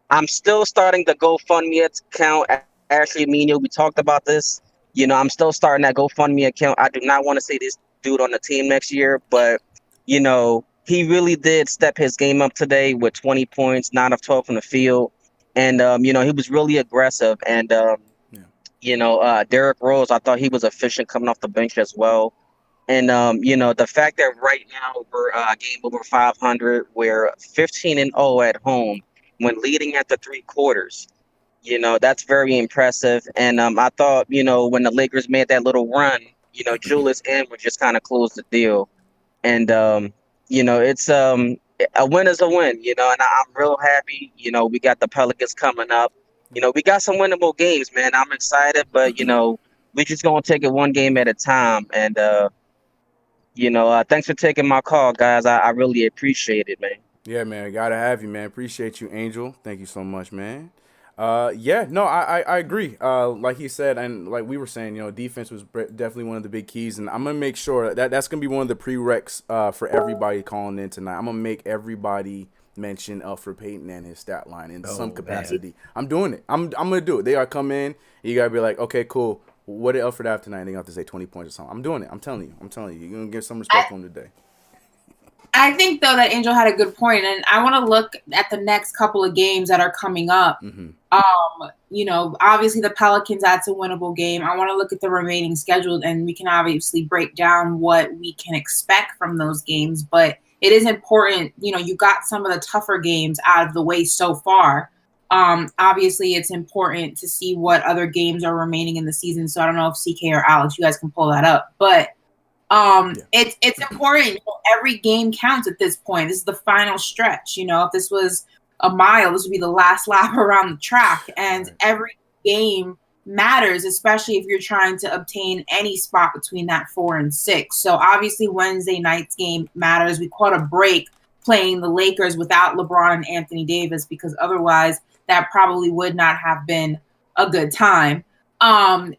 I'm still starting the GoFundMe account. Ashley Mino, we talked about this. I'm still starting that GoFundMe account. I do not want to see this dude on the team next year, but, he really did step his game up today with 20 points, 9 of 12 from the field. And, he was really aggressive. And, Derrick Rose, I thought he was efficient coming off the bench as well. And, the fact that right now we're a game over 500, we're 15-0 at home when leading after 3 quarters. That's very impressive. And I thought, when the Lakers made that little run, Julius Randle just kind of closed the deal. And, it's a win is a win, and I'm real happy. We got the Pelicans coming up. We got some winnable games, man. I'm excited, but, we just going to take it one game at a time. And, thanks for taking my call, guys. I really appreciate it, man. Yeah, man. Gotta have you, man. Appreciate you, Angel. Thank you so much, man. I agree. Like he said, and like we were saying, defense was definitely one of the big keys, and I'm gonna make sure that's gonna be one of the prereqs for everybody calling in tonight. I'm gonna make everybody mention Elfrid Payton and his stat line in some capacity. Man. I'm doing it. I'm gonna do it. They gotta come in. You gotta be like, okay, cool. What did Elfrid have tonight? They have to say 20 points or something. I'm doing it. I'm telling you. You're gonna give some respect to him today. I think, though, that Angel had a good point, and I want to look at the next couple of games that are coming up. Mm-hmm. Obviously the Pelicans, that's a winnable game. I want to look at the remaining schedule, and we can obviously break down what we can expect from those games. But it is important, you got some of the tougher games out of the way so far. Obviously, it's important to see what other games are remaining in the season. So I don't know if CK or Alex, you guys can pull that up. But It's important. Every game counts at this point. This is the final stretch. If this was a mile, this would be the last lap around the track, and every game matters, especially if you're trying to obtain any spot between that 4 and 6. So obviously Wednesday night's game matters. We caught a break playing the Lakers without LeBron and Anthony Davis, because otherwise that probably would not have been a good time.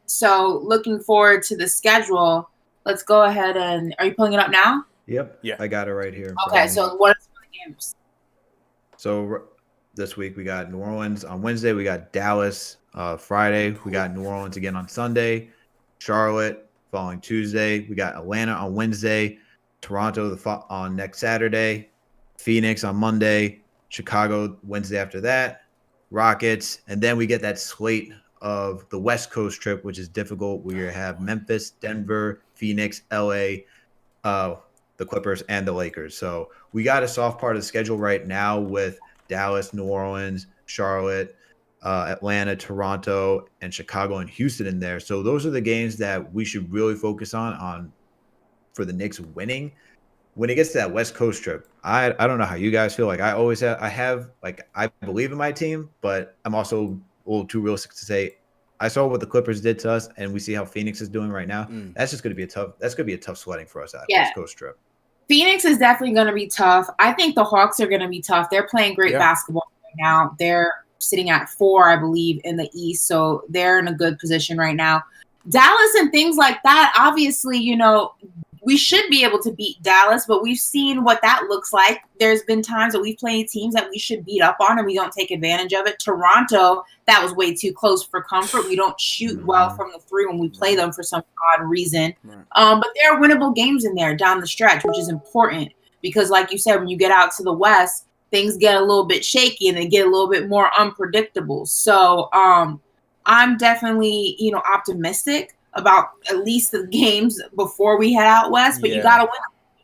So looking forward to the schedule. Let's go ahead and, are you pulling it up now? Yep. Yeah. I got it right here. Okay. So what are some of the games? So this week we got New Orleans on Wednesday. We got Dallas Friday. We got New Orleans again on Sunday. Charlotte following Tuesday. We got Atlanta on Wednesday. Toronto on next Saturday. Phoenix on Monday. Chicago Wednesday after that. Rockets. And then we get that slate of the West Coast trip, which is difficult. We have Memphis, Denver, Phoenix, LA, the Clippers, and the Lakers. So we got a soft part of the schedule right now with Dallas, New Orleans, Charlotte, Atlanta, Toronto, and Chicago and Houston in there. So those are the games that we should really focus on for the Knicks winning. When it gets to that West Coast trip, I don't know how you guys feel. Like I believe in my team, but I'm also a little too realistic to say I saw what the Clippers did to us, and we see how Phoenix is doing right now. That's just going to be a tough sledding for us at West Coast trip. Phoenix is definitely going to be tough. I think the Hawks are going to be tough. They're playing great basketball right now. They're sitting at 4, I believe, in the East, so they're in a good position right now. Dallas and things like that, obviously, we should be able to beat Dallas, but we've seen what that looks like. There's been times that we've played teams that we should beat up on and we don't take advantage of it. Toronto, that was way too close for comfort. We don't shoot well from the 3 when we play them for some odd reason. But there are winnable games in there down the stretch, which is important because, like you said, when you get out to the West, things get a little bit shaky and they get a little bit more unpredictable. So I'm definitely, optimistic about at least the games before we head out West, but you got to win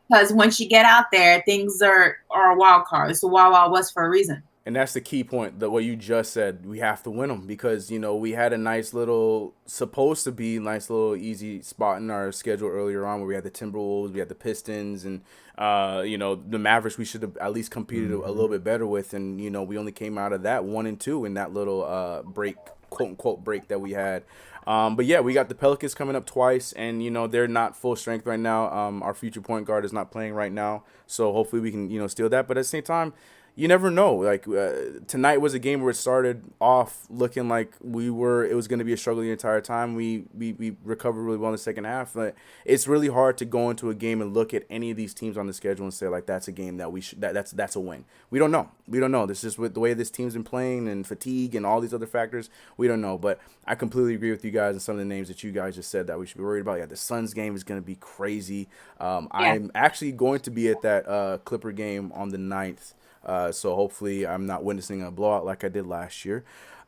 because once you get out there, things are a wild card. It's a wild, wild West for a reason. And that's the key point, that what you just said. We have to win them because, we had a nice little easy spot in our schedule earlier on where we had the Timberwolves, we had the Pistons, and, the Mavericks we should have at least competed a little bit better with. And, we only came out of that 1-2 in that little break, quote unquote break that we had. But yeah, we got the Pelicans coming up twice, and they're not full strength right now. Our future point guard is not playing right now, so hopefully we can steal that. But at the same time, you never know. Like tonight was a game where it started off looking like it was going to be a struggle the entire time. We recovered really well in the second half. But it's really hard to go into a game and look at any of these teams on the schedule and say like that's a game that that's a win. We don't know. This is with the way this team's been playing and fatigue and all these other factors. We don't know. But I completely agree with you guys and some of the names that you guys just said that we should be worried about. Yeah, the Suns game is going to be crazy. I'm actually going to be at that Clipper game on the 9th. So hopefully I'm not witnessing a blowout like I did last year.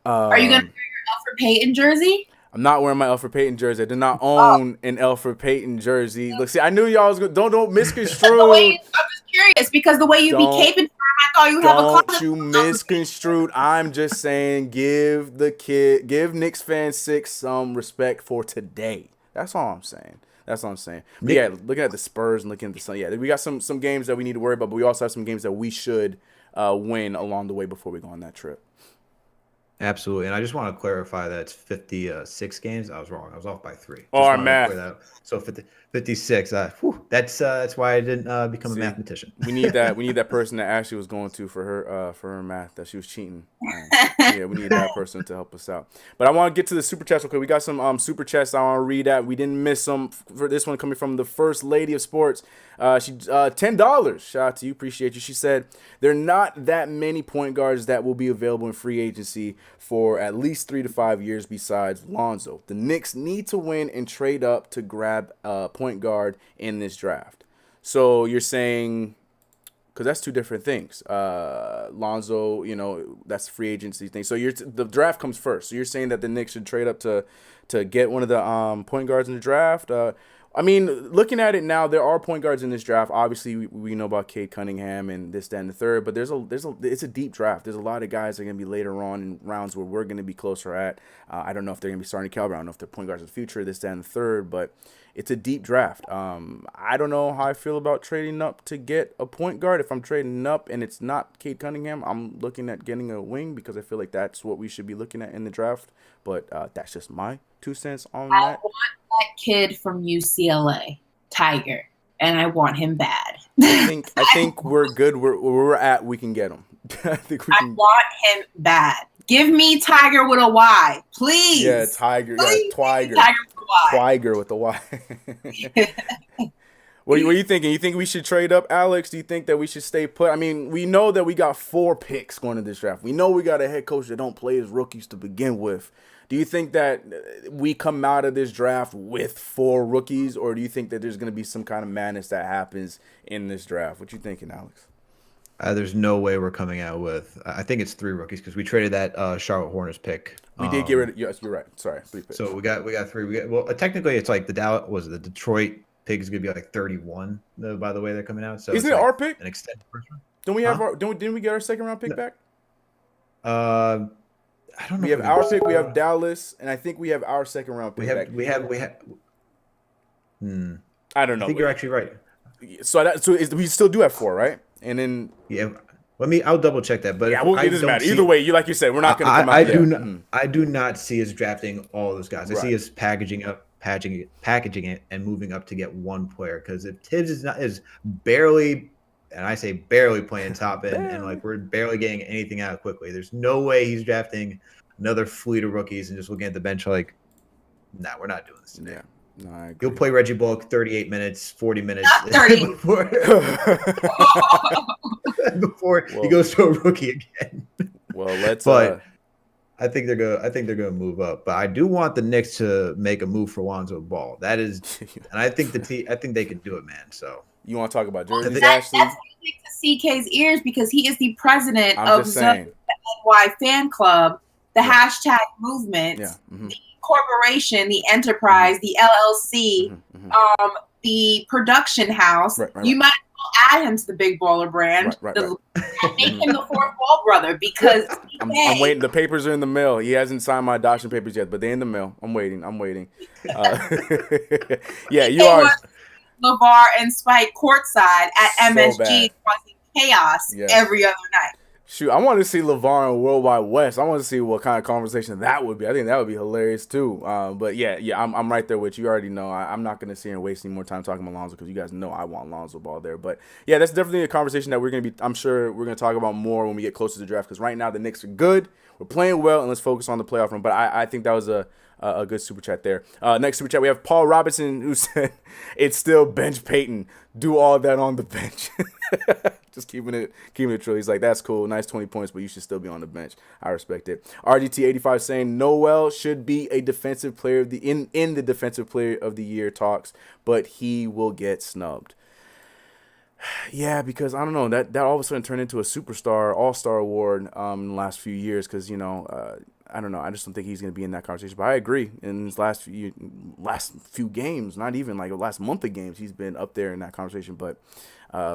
Are you going to wear your Elfrid Payton jersey? I'm not wearing my Elfrid Payton jersey. I did not own an Elfrid Payton jersey. Look, see, I knew y'all was going to – don't misconstrue. I'm just curious because the way you be caping for him, I thought you have a closet. Don't you misconstrued. I'm just saying give Knicks Fan 6 some respect for today. That's all I'm saying. But yeah, looking at the Spurs and looking at the Sun, we got some games that we need to worry about, but we also have some games that we should win along the way before we go on that trip. Absolutely, and I just want to clarify that it's 56 games. I was wrong. I was off by 3. Oh, math. So 56. That's why I didn't become a mathematician. We need that person that Ashley was going to for her math that she was cheating. We need that person to help us out. But I want to get to the super chats. Okay, we got some super chats I want to read out. We didn't miss some for this one coming from the First Lady of Sports. She $10. Shout out to you, appreciate you. She said there are not that many point guards that will be available in free agency for at least 3 to 5 years besides Lonzo. The Knicks need to win and trade up to grab a point guard in this draft. So you're saying, because that's two different things. Lonzo, that's a free agency thing. So the draft comes first. So you're saying that the Knicks should trade up to get one of the point guards in the draft. I mean, looking at it now, there are point guards in this draft. Obviously, we know about Cade Cunningham and this, that, and the third. But it's a deep draft. There's a lot of guys that are going to be later on in rounds where we're going to be closer at. I don't know if they're going to be starting caliber. I don't know if they're point guards of the future, this, that, and the third. But it's a deep draft. I don't know how I feel about trading up to get a point guard. If I'm trading up and it's not Cade Cunningham, I'm looking at getting a wing because I feel like that's what we should be looking at in the draft. But that's just my 2 cents on I that. want that kid from UCLA, Tiger, and I want him bad. I think we're good. Where we're at, we can get him. I want him bad. Give me Tiger with a Y, please. Yeah, Tiger. Please. Yeah, Twiger. Tiger with a Y. Twiger with a Y. What are you thinking? You think we should trade up, Alex? Do you think that we should stay put? I mean, we know that we got 4 picks going to this draft. We know we got a head coach that don't play his rookies to begin with. Do you think that we come out of this draft with 4 rookies, or do you think that there's going to be some kind of madness that happens in this draft? What you thinking, Alex? There's no way we're coming out with. I think it's 3 rookies because we traded that Charlotte Hornets pick. We did get rid of. Yes, you're right. Sorry, 3 picks. So we got 3. Well, technically, it's like the Detroit pick is gonna be like 31. By the way, they're coming out. So isn't it like our pick? An extended first round. Don't we have didn't we get our second round pick back? I don't know. We have our pick. We have Dallas, and I think we have our second round pick back. We have. I don't know. I think you're actually right. So we still do have 4, right? And then I'll double check that. But yeah, it doesn't matter. Either way, like you said, we're not going to come out. I do not see us drafting all those guys. I see us packaging it, and moving up to get 1 player. Because if Tibbs is barely, and I say barely playing top end, and like we're barely getting anything out quickly, there's no way he's drafting another fleet of rookies and just looking at the bench like, nah, we're not doing this today. Yeah. No, I agree. He'll play Reggie Bullock 38 minutes, 40 minutes Not 30. before he goes to a rookie again. Well, let's. But I think they're gonna move up. But I do want the Knicks to make a move for Lonzo Ball. That is, and I think I think they can do it, man. So you want to talk about jerseys, That's Ashley? music to CK's ears because he is the president I'm of just the saying. NY fan club, the hashtag movement. Yeah. Mm-hmm. The corporation, the enterprise, the LLC, the production house. Right. You might as well add him to the Big Baller brand. Right. Make him the 4th wall brother because I'm waiting. The papers are in the mail. He hasn't signed my adoption papers yet, but they're in the mail. I'm waiting. Yeah, you are. LeVar and Spike courtside at MSG bad. causing chaos every other night. Shoot, I want to see LeVar in Worldwide West. I want to see what kind of conversation that would be. I think that would be hilarious too. But yeah, I'm right there with you. You already know. I'm not going to sit here and waste any more time talking about Lonzo because you guys know I want Lonzo Ball there. But yeah, that's definitely a conversation that we're going to be. I'm sure we're going to talk about more when we get closer to the draft because right now the Knicks are good. We're playing well, and let's focus on the playoff run. But I think that was a good super chat there. Next super chat, we have Paul Robinson who said, "It's still bench Peyton. Do all that on the bench." Just keeping it true. He's like, that's cool. Nice 20 points, but you should still be on the bench. I respect it. RGT85 saying Noel should be a defensive player of the in the defensive player of the year talks, but he will get snubbed. Yeah, because I don't know, that all of a sudden turned into a superstar, all-star award in the last few years because, I don't know. I just don't think he's going to be in that conversation. But I agree. In his last few games, not even like the last month of games, he's been up there in that conversation. But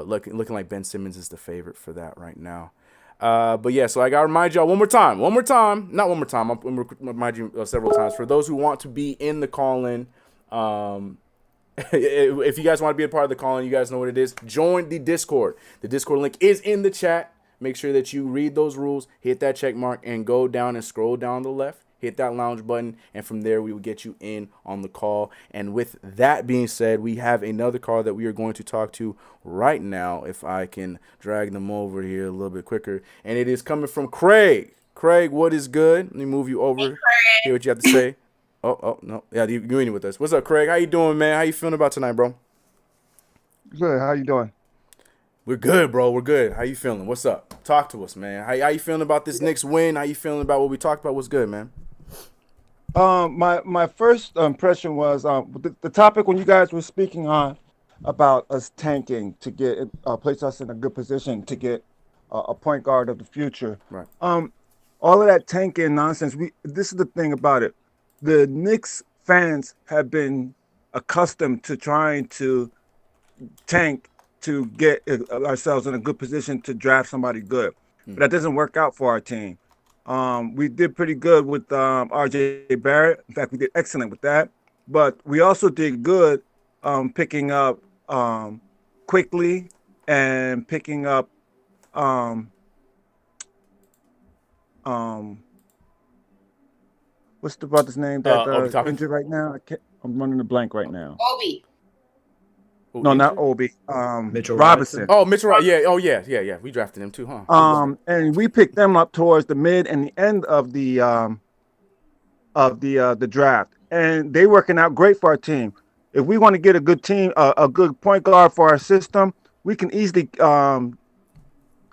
looking like Ben Simmons is the favorite for that right now. But yeah, so I got to remind y'all one more time. Not one more time. I'm going to remind you several times. For those who want to be in the call-in, if you guys want to be a part of the call-in, you guys know what it is. Join the Discord. The Discord link is in the chat. Make sure that you read those rules, hit that check mark, and go down and scroll down the left. Hit that lounge button, and from there we will get you in on the call. And with that being said, we have another call that we are going to talk to right now, if I can drag them over here a little bit quicker. And it is coming from Craig. Craig, what is good? Let me move you over. Hear what you have to say. Oh, no. Yeah, you're agreeing with us. What's up, Craig? How you doing, man? How you feeling about tonight, bro? Good. How you doing? We're good, bro. We're good. How you feeling? What's up? Talk to us, man. How you feeling about this Knicks win? How you feeling about what we talked about? What's good, man? My first impression was the topic when you guys were speaking on about us tanking to get place us in a good position to get a point guard of the future. Right. All of that tanking nonsense. This is the thing about it. The Knicks fans have been accustomed to trying to tank to get ourselves in a good position to draft somebody good. But that doesn't work out for our team. We did pretty good with RJ Barrett. In fact, we did excellent with that. But we also did good picking up quickly and picking up what's the brother's name that injured right now? I'm running a blank right now. Obi. No, not Obi. Mitchell Robinson. Oh, Mitchell. Yeah. Oh, yeah. We drafted him too, huh? And we picked them up towards the mid and the end of the draft, and they working out great for our team. If we want to get a good team, a good point guard for our system, we can easily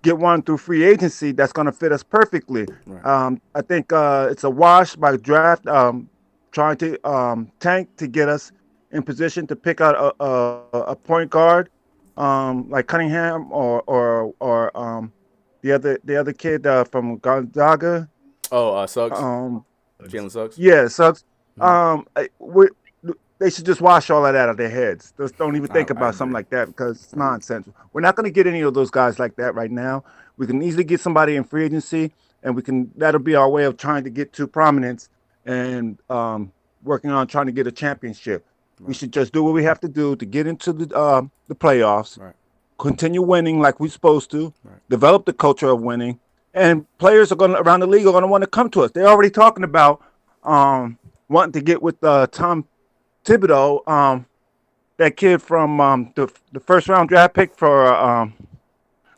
get one through free agency that's going to fit us perfectly. Right. I think it's a wash by draft, trying to tank to get us in position to pick out a point guard like Cunningham or the other kid from Gonzaga. Oh, Suggs. Jalen Suggs. Yeah, Suggs. They should just wash all of that out of their heads. Just don't even think about something like that because it's nonsense. We're not going to get any of those guys like that right now. We can easily get somebody in free agency, and that'll be our way of trying to get to prominence and working on trying to get a championship. Right. We should just do what we have to do to get into the playoffs, right. Continue winning like we're supposed to, right. Develop the culture of winning, and players around the league are going to want to come to us. They're already talking about wanting to get with Tom Thibodeau, that kid from the first round draft pick for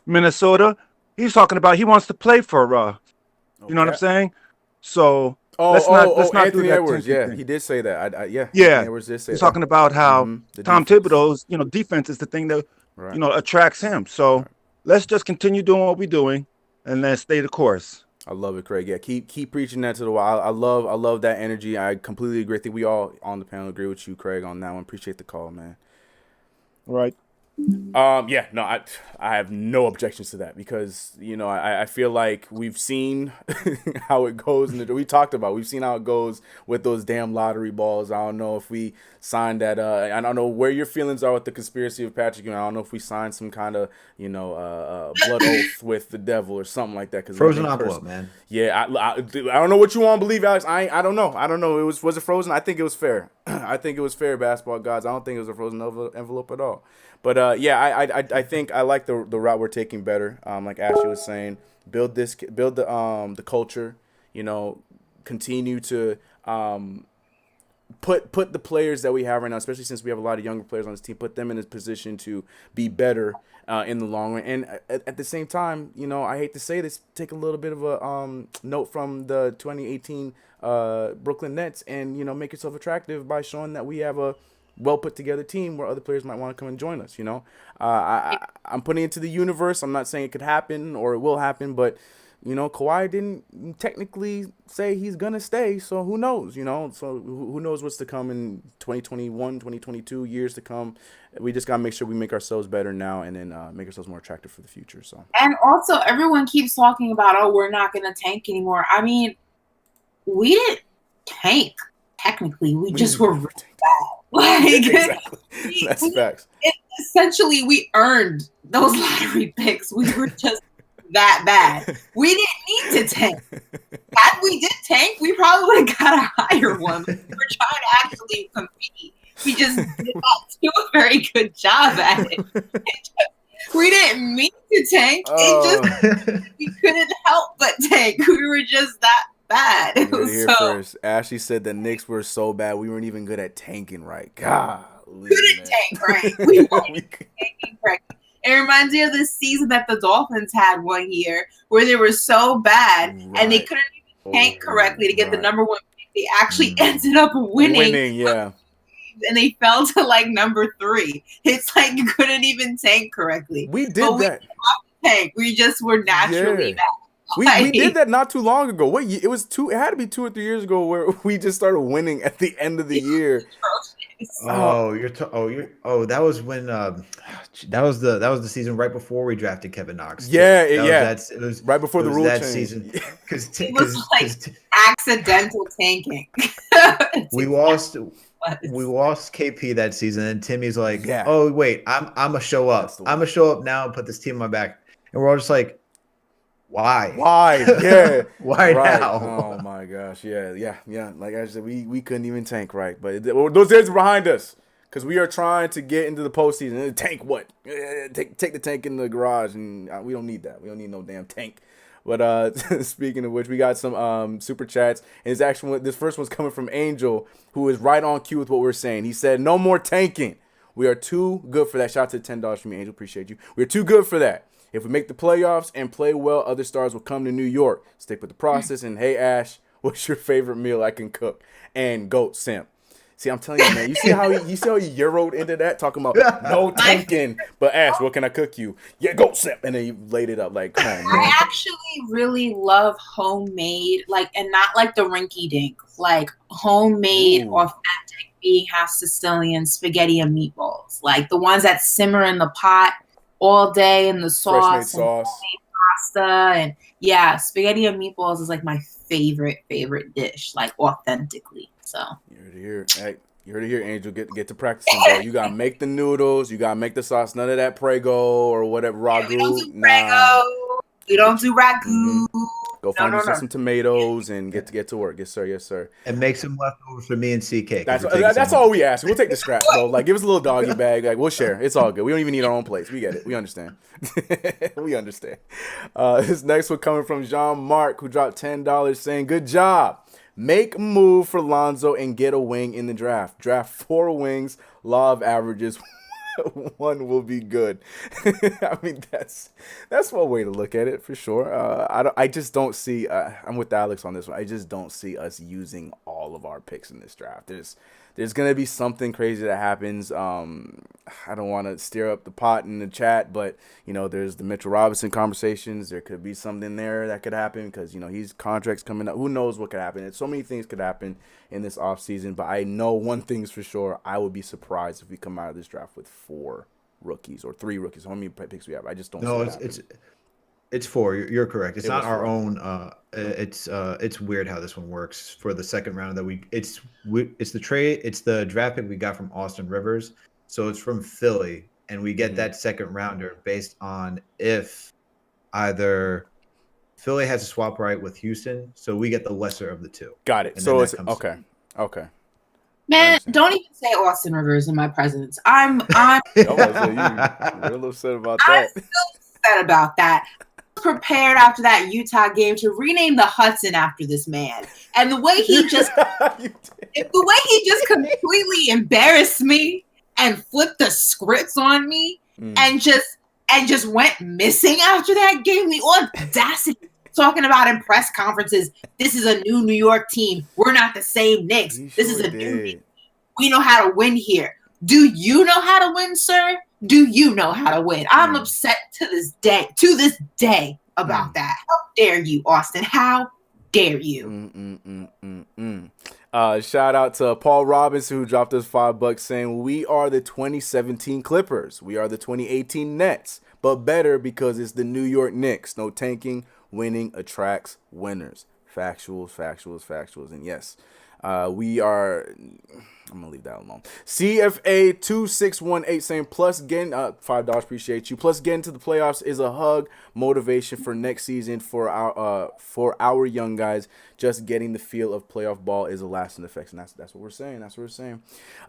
Minnesota. He's talking about he wants to play for you know what I'm saying? So let's not Anthony do that. Edwards, yeah, he did say that. Yeah. Anthony Edwards did say he's that. talking about how Tom Thibodeau's defense is the thing that right. Attracts him. So let's just continue doing what we're doing and let's stay the course. I love it, Craig. Yeah, keep preaching that to the wall. I love that energy. I completely agree. I think we all on the panel agree with you, Craig, on that one. Appreciate the call, man. Right. Yeah, no, I have no objections to that because I feel like we've seen how it goes. We've seen how it goes with those damn lottery balls. I don't know if we signed that. I don't know where your feelings are with the conspiracy of Patrick. I don't know if we signed some kind of blood oath with the devil or something like that. Frozen envelope, man. Yeah, I don't know what you want to believe, Alex. I don't know. Was it frozen? I think it was fair. I think it was fair, basketball gods. I don't think it was a frozen envelope at all. But I think I like the route we're taking better. Like Ashley was saying, build the culture. Continue to put the players that we have right now, especially since we have a lot of younger players on this team, put them in a position to be better in the long run. And at the same time, I hate to say this, take a little bit of a note from the 2018 Brooklyn Nets and make yourself attractive by showing that we have a well put together team where other players might want to come and join us. I'm putting it to the universe. I'm not saying it could happen or it will happen, but Kawhi didn't technically say he's gonna stay, so who knows? So who knows what's to come in 2021, 2022 years to come. We just gotta make sure we make ourselves better now and then make ourselves more attractive for the future. So and also everyone keeps talking about we're not gonna tank anymore. I mean, we didn't tank technically. We just were really bad. Exactly. That's facts. Essentially, we earned those lottery picks. We were just that bad. We didn't need to tank. Had we did tank, we probably would have got a higher one. We were trying to actually compete. We just did not do a very good job at it. We didn't mean to tank. We couldn't help but tank. We were just that bad. First. Ashley said the Knicks were so bad we weren't even good at tanking right. God, couldn't tank right. We weren't tanking right. It reminds me of the season that the Dolphins had one year where they were so bad and they couldn't even tank correctly to get the number one pick. They actually ended up winning. Yeah. And they fell to number 3. It's like you couldn't even tank correctly. We did that. We didn't have to tank. We just were naturally bad. We did that not too long ago. It had to be 2 or 3 years ago where we just started winning at the end of the year. That was when that was the season right before we drafted Kevin Knox. It was right before the rule that change. Season. It was accidental tanking. We lost. we lost KP that season, and Timmy's like, Yeah. "Oh wait, I'm gonna show up. That's the I'm gonna show up now and put this team on my back." And we're all just like, "Why? Why? Yeah. Why right. now?" Oh my gosh. Yeah. Like I said, we couldn't even tank right, but those days are behind us because we are trying to get into the postseason. And tank what? Take the tank in the garage, and we don't need that. We don't need no damn tank. But speaking of which, we got some super chats, and it's actually this first one's coming from Angel, who is right on cue with what we're saying. He said, "No more tanking. We are too good for that." Shout out to $10 from me, Angel. Appreciate you. We're too good for that. If we make the playoffs and play well, other stars will come to New York. Stick with the process. And hey, Ash, what's your favorite meal I can cook? And goat simp. See, I'm telling you, man. You see how he Euroed into that, talking about no tanking. But Ash, what can I cook you? Yeah, goat simp. And then he laid it up like, come on, man. I actually really love homemade, like, and not like the rinky dink, like homemade, authentic, being half Sicilian spaghetti and meatballs, like the ones that simmer in the pot all day in the sauce, Fresh made sauce, pasta, and yeah, spaghetti and meatballs is like my favorite dish, like authentically. So you heard it here. Hey, you heard it here, Angel. Get to practicing, bro. You gotta make the noodles. You gotta make the sauce. None of that Prego or whatever ragu. We don't do Prego. We don't do ragu. Go find yourself some tomatoes and get to work. Yes, sir. Yes, sir. And make some leftovers for me and CK. That's all we ask. We'll take the scraps, bro. Like, give us a little doggy bag. Like, we'll share. It's all good. We don't even need our own plates. We get it. We understand. We understand. This next one coming from Jean-Marc, who dropped $10 saying, "Good job. Make a move for Lonzo and get a wing in the draft. Draft 4 wings. Law of averages. One will be good." I mean, that's one way to look at it for sure. I just don't see. I'm with Alex on this one. I just don't see us using all of our picks in this draft. There's gonna be something crazy that happens. I don't want to stir up the pot in the chat, but there's the Mitchell Robinson conversations. There could be something there that could happen because his contract's coming up. Who knows what could happen? So many things could happen in this offseason, but I know one thing's for sure. I would be surprised if we come out of this draft with 4 rookies or 3 rookies. How many picks we have? I just don't. No, see it's 4. You're correct. It's not our 4. own. It's weird how this one works for the second round it's the trade. It's the draft pick we got from Austin Rivers. So it's from Philly, and we get that second rounder based on if either Philly has a swap right with Houston, so we get the lesser of the 2. Got it. So it's okay. Okay. Man, don't even say Austin Rivers in my presence. I'm You're a little upset about that. I'm still upset about that. Prepared after that Utah game to rename the Hudson after this man, and the way he just completely embarrassed me and flipped the scripts on me and just went missing after that game. The audacity talking about in press conferences, this is a new New York team. We're not the same Knicks. This is a new team. We know how to win here. Do you know how to win, sir? Do you know how to win? I'm upset to this day about that. How dare you, Austin? How dare you? Shout out to Paul Robinson, who dropped us $5 saying, "We are the 2017 Clippers. We are the 2018 Nets, but better because it's the New York Knicks. No tanking. Winning attracts winners." Factuals. And yes, we are. I'm gonna leave that alone. CFA2618 saying, "Plus getting $5. Appreciate you. Plus getting to the playoffs is a hug, motivation for next season for our young guys. Just getting the feel of playoff ball is a lasting effect." And that's what we're saying.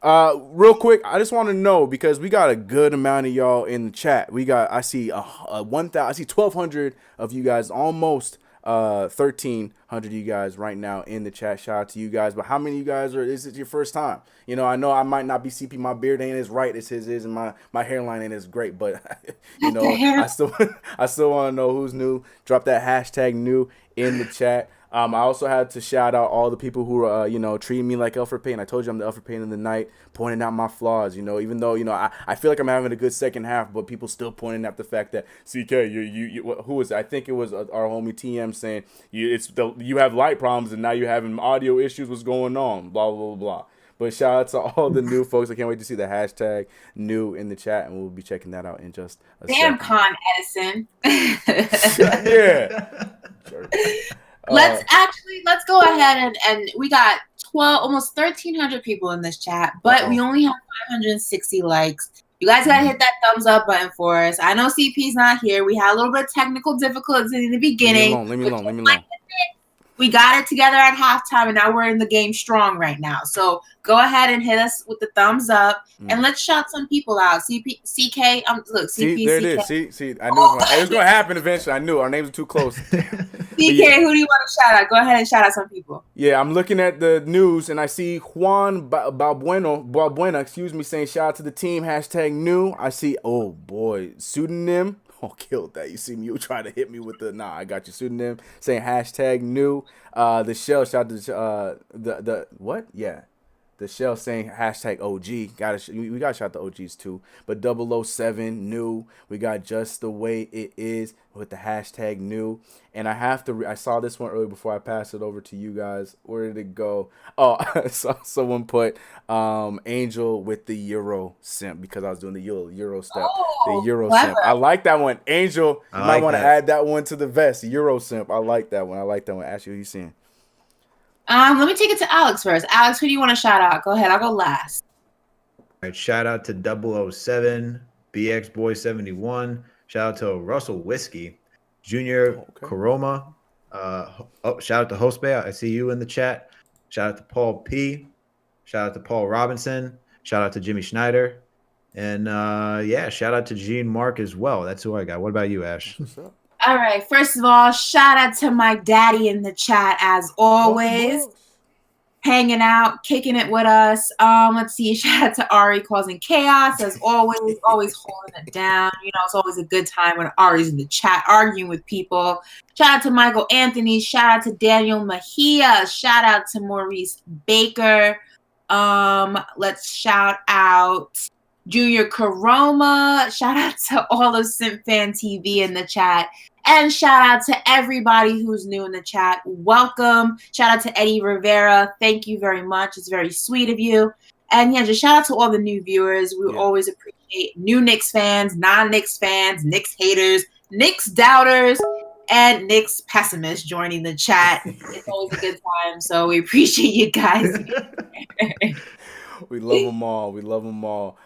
Real quick, I just want to know, because we got a good amount of y'all in the chat. I see 1,200 of you guys, almost 1,300 of you guys right now in the chat. Shout out to you guys. But how many of you guys is it your first time? I know I might not be CP. My beard ain't as right as his is, and my hairline ain't as great. But I still want to know who's new. Drop that hashtag new in the chat. I also had to shout out all the people who are, treating me like Alfred Payne. I told you I'm the Alfred Payne of the night, pointing out my flaws, even though, I feel like I'm having a good second half, but people still pointing out the fact that, CK, who was it? I think it was our homie TM saying, you have light problems and now you're having audio issues. What's going on? Blah, blah, blah, blah. But shout out to all the new folks. I can't wait to see the hashtag new in the chat, and we'll be checking that out in just a second. Con Edison. Yeah. Sure. Let's go ahead and we got almost 1,300 people in this chat, but we only have 560 likes. You guys gotta hit that thumbs up button for us. I know CP's not here. We had a little bit of technical difficulties in the beginning. Leave me alone. We got it together at halftime, and now we're in the game strong right now. So go ahead and hit us with the thumbs up, and let's shout some people out. CK, look, CP, See, there it CK. is. See, I knew it was going to happen eventually. I knew our names were too close. CK, who do you want to shout out? Go ahead and shout out some people. Yeah, I'm looking at the news, and I see Juan Balbuena, saying shout out to the team, #new. I see, oh boy, pseudonym. Oh, killed that. You see me, you try to hit me with the, I got your pseudonym, saying #new. The Shell, shout out to the what? Yeah. The Shell saying #OG. We got to shout the OGs too. But 007 new. We got Just the Way It Is with the #new. And I saw this one earlier before I passed it over to you guys. Where did it go? Oh, someone put Angel with the Euro simp because I was doing the Euro step. The Euro clever. simp. I like that one. Angel, you might want to that. add that one to the vest. Euro simp. I like that one. Ashley, who you seeing? Let me take it to Alex first. Alex, who do you want to shout out? Go ahead. I'll go last. All right, shout out to 007, BX Boy 71. Shout out to Russell Whiskey, Junior Karoma. Shout out to Hostbay. I see you in the chat. Shout out to Paul P. Shout out to Paul Robinson. Shout out to Jimmy Schneider. And shout out to Gene Mark as well. That's who I got. What about you, Ash? What's up? All right. First of all, shout out to my daddy in the chat as always. Hanging out, kicking it with us. Let's see. Shout out to Ari causing chaos as always holding it down. You know, it's always a good time when Ari's in the chat arguing with people. Shout out to Michael Anthony. Shout out to Daniel Mejia. Shout out to Maurice Baker. Let's shout out Junior Karoma. Shout out to all of CashFanTV in the chat. And shout out to everybody who's new in the chat. Welcome. Shout out to Eddie Rivera. Thank you very much. It's very sweet of you. And yeah, just shout out to all the new viewers. We always appreciate new Knicks fans, non-Knicks fans, Knicks haters, Knicks doubters, and Knicks pessimists joining the chat. It's always a good time. So we appreciate you guys. We love them all.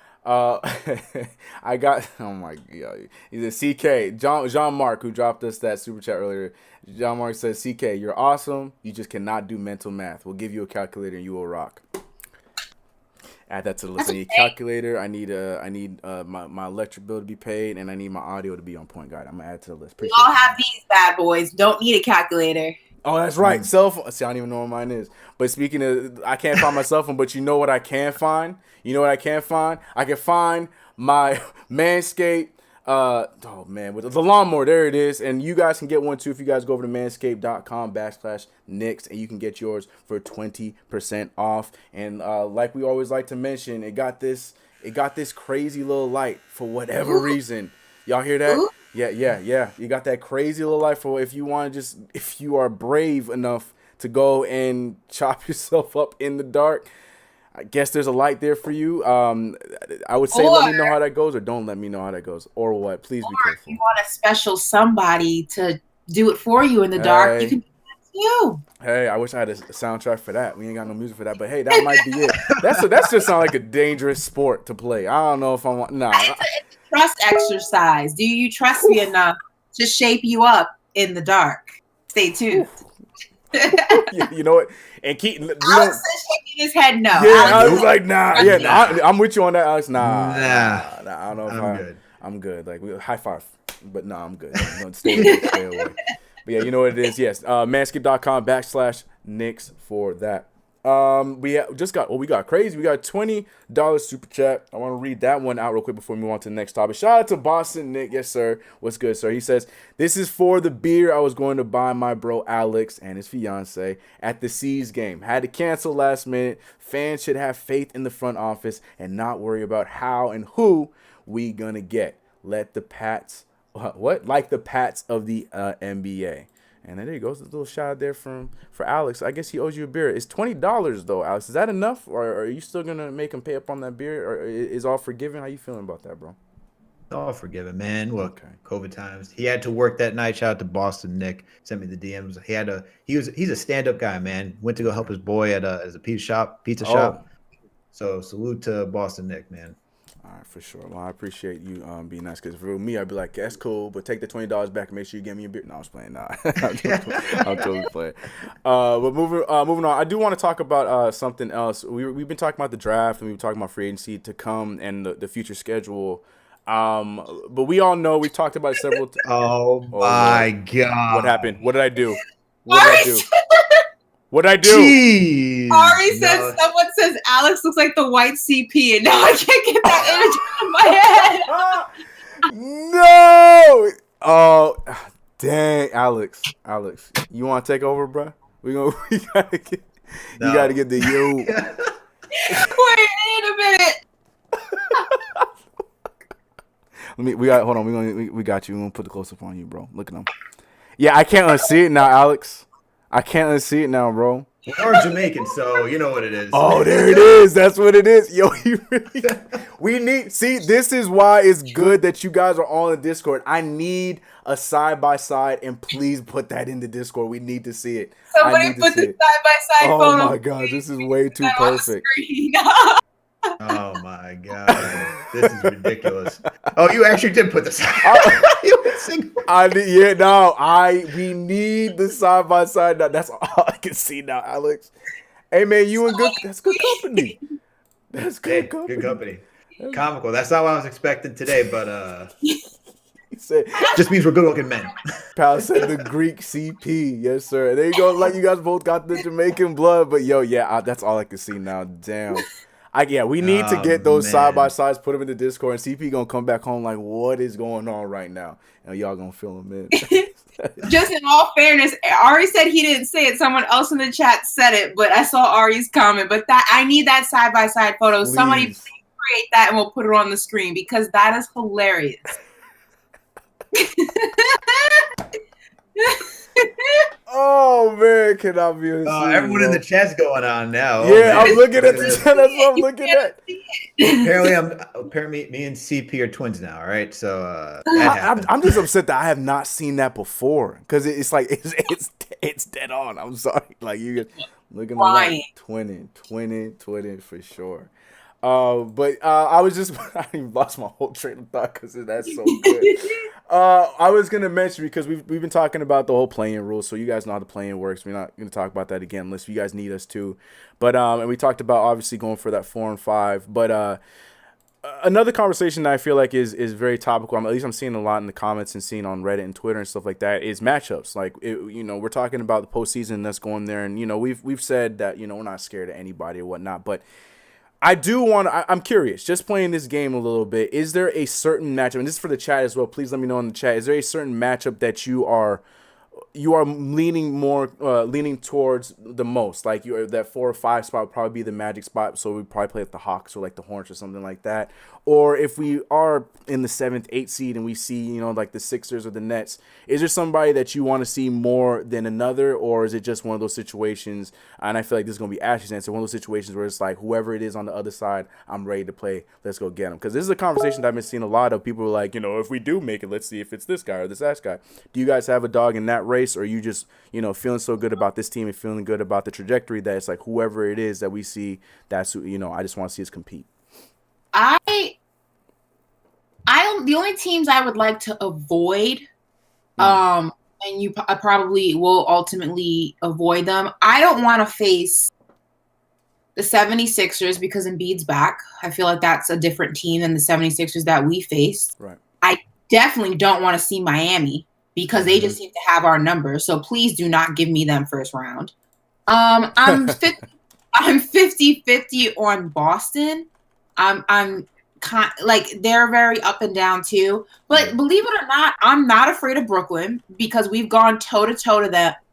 I got, oh my God, he's a CK, Jean Mark, who dropped us that super chat earlier. Jean Mark says, CK, you're awesome. You just cannot do mental math. We'll give you a calculator and you will rock. Add that to the list. I need a calculator. I need my electric bill to be paid, and I need my audio to be on point, guys. I'm gonna add to the list. We all have these bad boys. Don't need a calculator. Oh, that's right. Cell phone. See, I don't even know what mine is. But speaking of, I can't find my cell phone, but you know what I can find? I can find my Manscaped. With the lawnmower. There it is. And you guys can get one too if you guys go over to manscaped.com/Knicks, and you can get yours for 20% off. And like we always like to mention, it got this crazy little light for whatever reason. Y'all hear that? Yeah. You got that crazy little light for if you are brave enough to go and chop yourself up in the dark. I guess there's a light there for you. I would say let me know how that goes, or don't let me know how that goes, or what. Please be careful. If you want a special somebody to do it for you in the dark, you can do that too. Hey, I wish I had a soundtrack for that. We ain't got no music for that, but hey, that might be it. That's just sound like a dangerous sport to play. I don't know if I want. Nah. It's a trust exercise. Do you trust me enough to shape you up in the dark? Stay tuned. You know what? And keep. Alex is shaking his head no. Yeah, I was like, nah. Yeah, I'm with you on that, Alex. Nah. I don't know if I'm good. Like, high five. But nah, I'm good. Stay away. But yeah, you know what it is. Yes, manscaped.com/Knicks for that. We got crazy. We got $20 super chat. I want to read that one out real quick before we move on to the next topic. Shout out to Boston Nick. Yes, sir. What's good, sir? He says, this is for the beer I was going to buy my bro Alex and his fiance at the C's game. Had to cancel last minute. Fans should have faith in the front office and not worry about how and who we gonna get. Let the Pats, like the Pats of the NBA. And there you go. There's a little shout out there for Alex. I guess he owes you a beer. It's $20 though, Alex. Is that enough, or are you still gonna make him pay up on that beer, or is all forgiven? How you feeling about that, bro? all forgiven, man. Look, Okay. COVID times. He had to work that night. Shout out to Boston Nick. Sent me the DMs. He's a stand-up guy, man. Went to go help his boy at a pizza shop. So salute to Boston Nick, man. All right, for sure. Well, I appreciate you being nice. Because for me, I'd be like, that's cool, but take the $20 back and make sure you give me a beer. No, I was playing. Nah, I'm totally playing. But moving on, I do want to talk about something else. We've been talking about the draft and we've been talking about free agency to come and the future schedule. But we all know we've talked about it several times. Oh my God! What happened? What did I do? What did I do? What did I do? Jeez, Ari said someone says Alex looks like the white CP, and now I can't get that image out of my head. No! Oh, dang, Alex, you want to take over, bro? We gotta get the yo. Wait a minute. We got you. We're gonna put the close up on you, bro. Look at him. Yeah, I can't unsee it now, Alex. I can't unsee it now, bro. We are Jamaican, so you know what it is. Oh, there it is. That's what it is. Yo, this is why it's good that you guys are on the Discord. I need a side-by-side, and please put that in the Discord. We need to see it. Somebody put the side-by-side photo. Oh, my God. This is way too perfect. Oh, my God. This is ridiculous. Oh, you actually did put this. We need the side by side. That's all I can see now, Alex. Hey man, that's good company. That's good company. Good company. Comical. That's not what I was expecting today, but just means we're good looking men. Pal said the Greek CP. Yes, sir. There you go. Like you guys both got the Jamaican blood, but that's all I can see now. Damn. We need to get those side by sides, put them in the Discord, and CP gonna come back home like, what is going on right now? And y'all gonna fill him in. Just in all fairness, Ari said he didn't say it. Someone else in the chat said it, but I saw Ari's comment. But I need that side by side photo. Please. Somebody please create that and we'll put it on the screen because that is hilarious. Oh man, cannot be. Everyone in the chat's going on now. Yeah, I'm looking at the chat. That's what I'm looking at. Apparently, me and CP are twins now. All right, so I'm just upset that I have not seen that before because it's like it's dead on. I'm sorry, like you looking like twinning for sure. But I was just I lost my whole train of thought because that's so good. I was gonna mention because we've been talking about the whole playing rules, so you guys know how the playing works. We're not gonna talk about that again unless you guys need us to. But and we talked about obviously going for that 4 and 5. But another conversation that I feel like is very topical. At least I'm seeing a lot in the comments and seeing on Reddit and Twitter and stuff like that. Is matchups. Like we're talking about the postseason that's going there, and we've said that we're not scared of anybody or whatnot, but I'm curious, just playing this game a little bit, is there a certain matchup, and this is for the chat as well, please let me know in the chat, is there a certain matchup that you are leaning towards the most? Like that 4 or 5 spot would probably be the Magic spot, so we'd probably play like the Hawks or like the Hornets or something like that. Or if we are in the 7th, 8th seed and we see, like the Sixers or the Nets, is there somebody that you want to see more than another, or is it just one of those situations, and I feel like this is going to be Ash's answer, one of those situations where it's like, whoever it is on the other side, I'm ready to play, let's go get them? Because this is a conversation that I've been seeing a lot of. People are like, if we do make it, let's see if it's this guy or this Ash guy. Do you guys have a dog in that race, or are you just, feeling so good about this team and feeling good about the trajectory that it's like whoever it is that we see, that's who, I just want to see us compete? The only teams I would like to avoid, and I probably will ultimately avoid them. I don't want to face the 76ers because Embiid's back. I feel like that's a different team than the 76ers that we faced. Right. I definitely don't want to see Miami because they just seem to have our numbers. So please do not give me them first round. I'm 50-50 on Boston. I'm they're very up and down too, but believe it or not, I'm not afraid of Brooklyn because we've gone toe to toe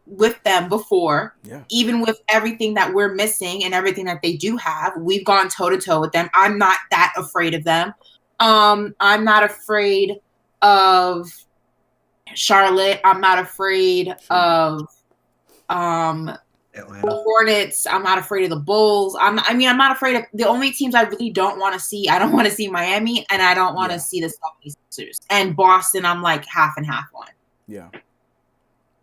with them before. Yeah. Even with everything that we're missing and everything that they do have, we've gone toe to toe with them. I'm not that afraid of them. I'm not afraid of Charlotte. I'm not afraid of Atlanta. The Hornets. I'm not afraid of the Bulls. I'm not afraid of the only teams I really don't want to see. I don't want to see Miami, and I don't want to see the 76ers. And Boston, I'm like half and half on. Yeah.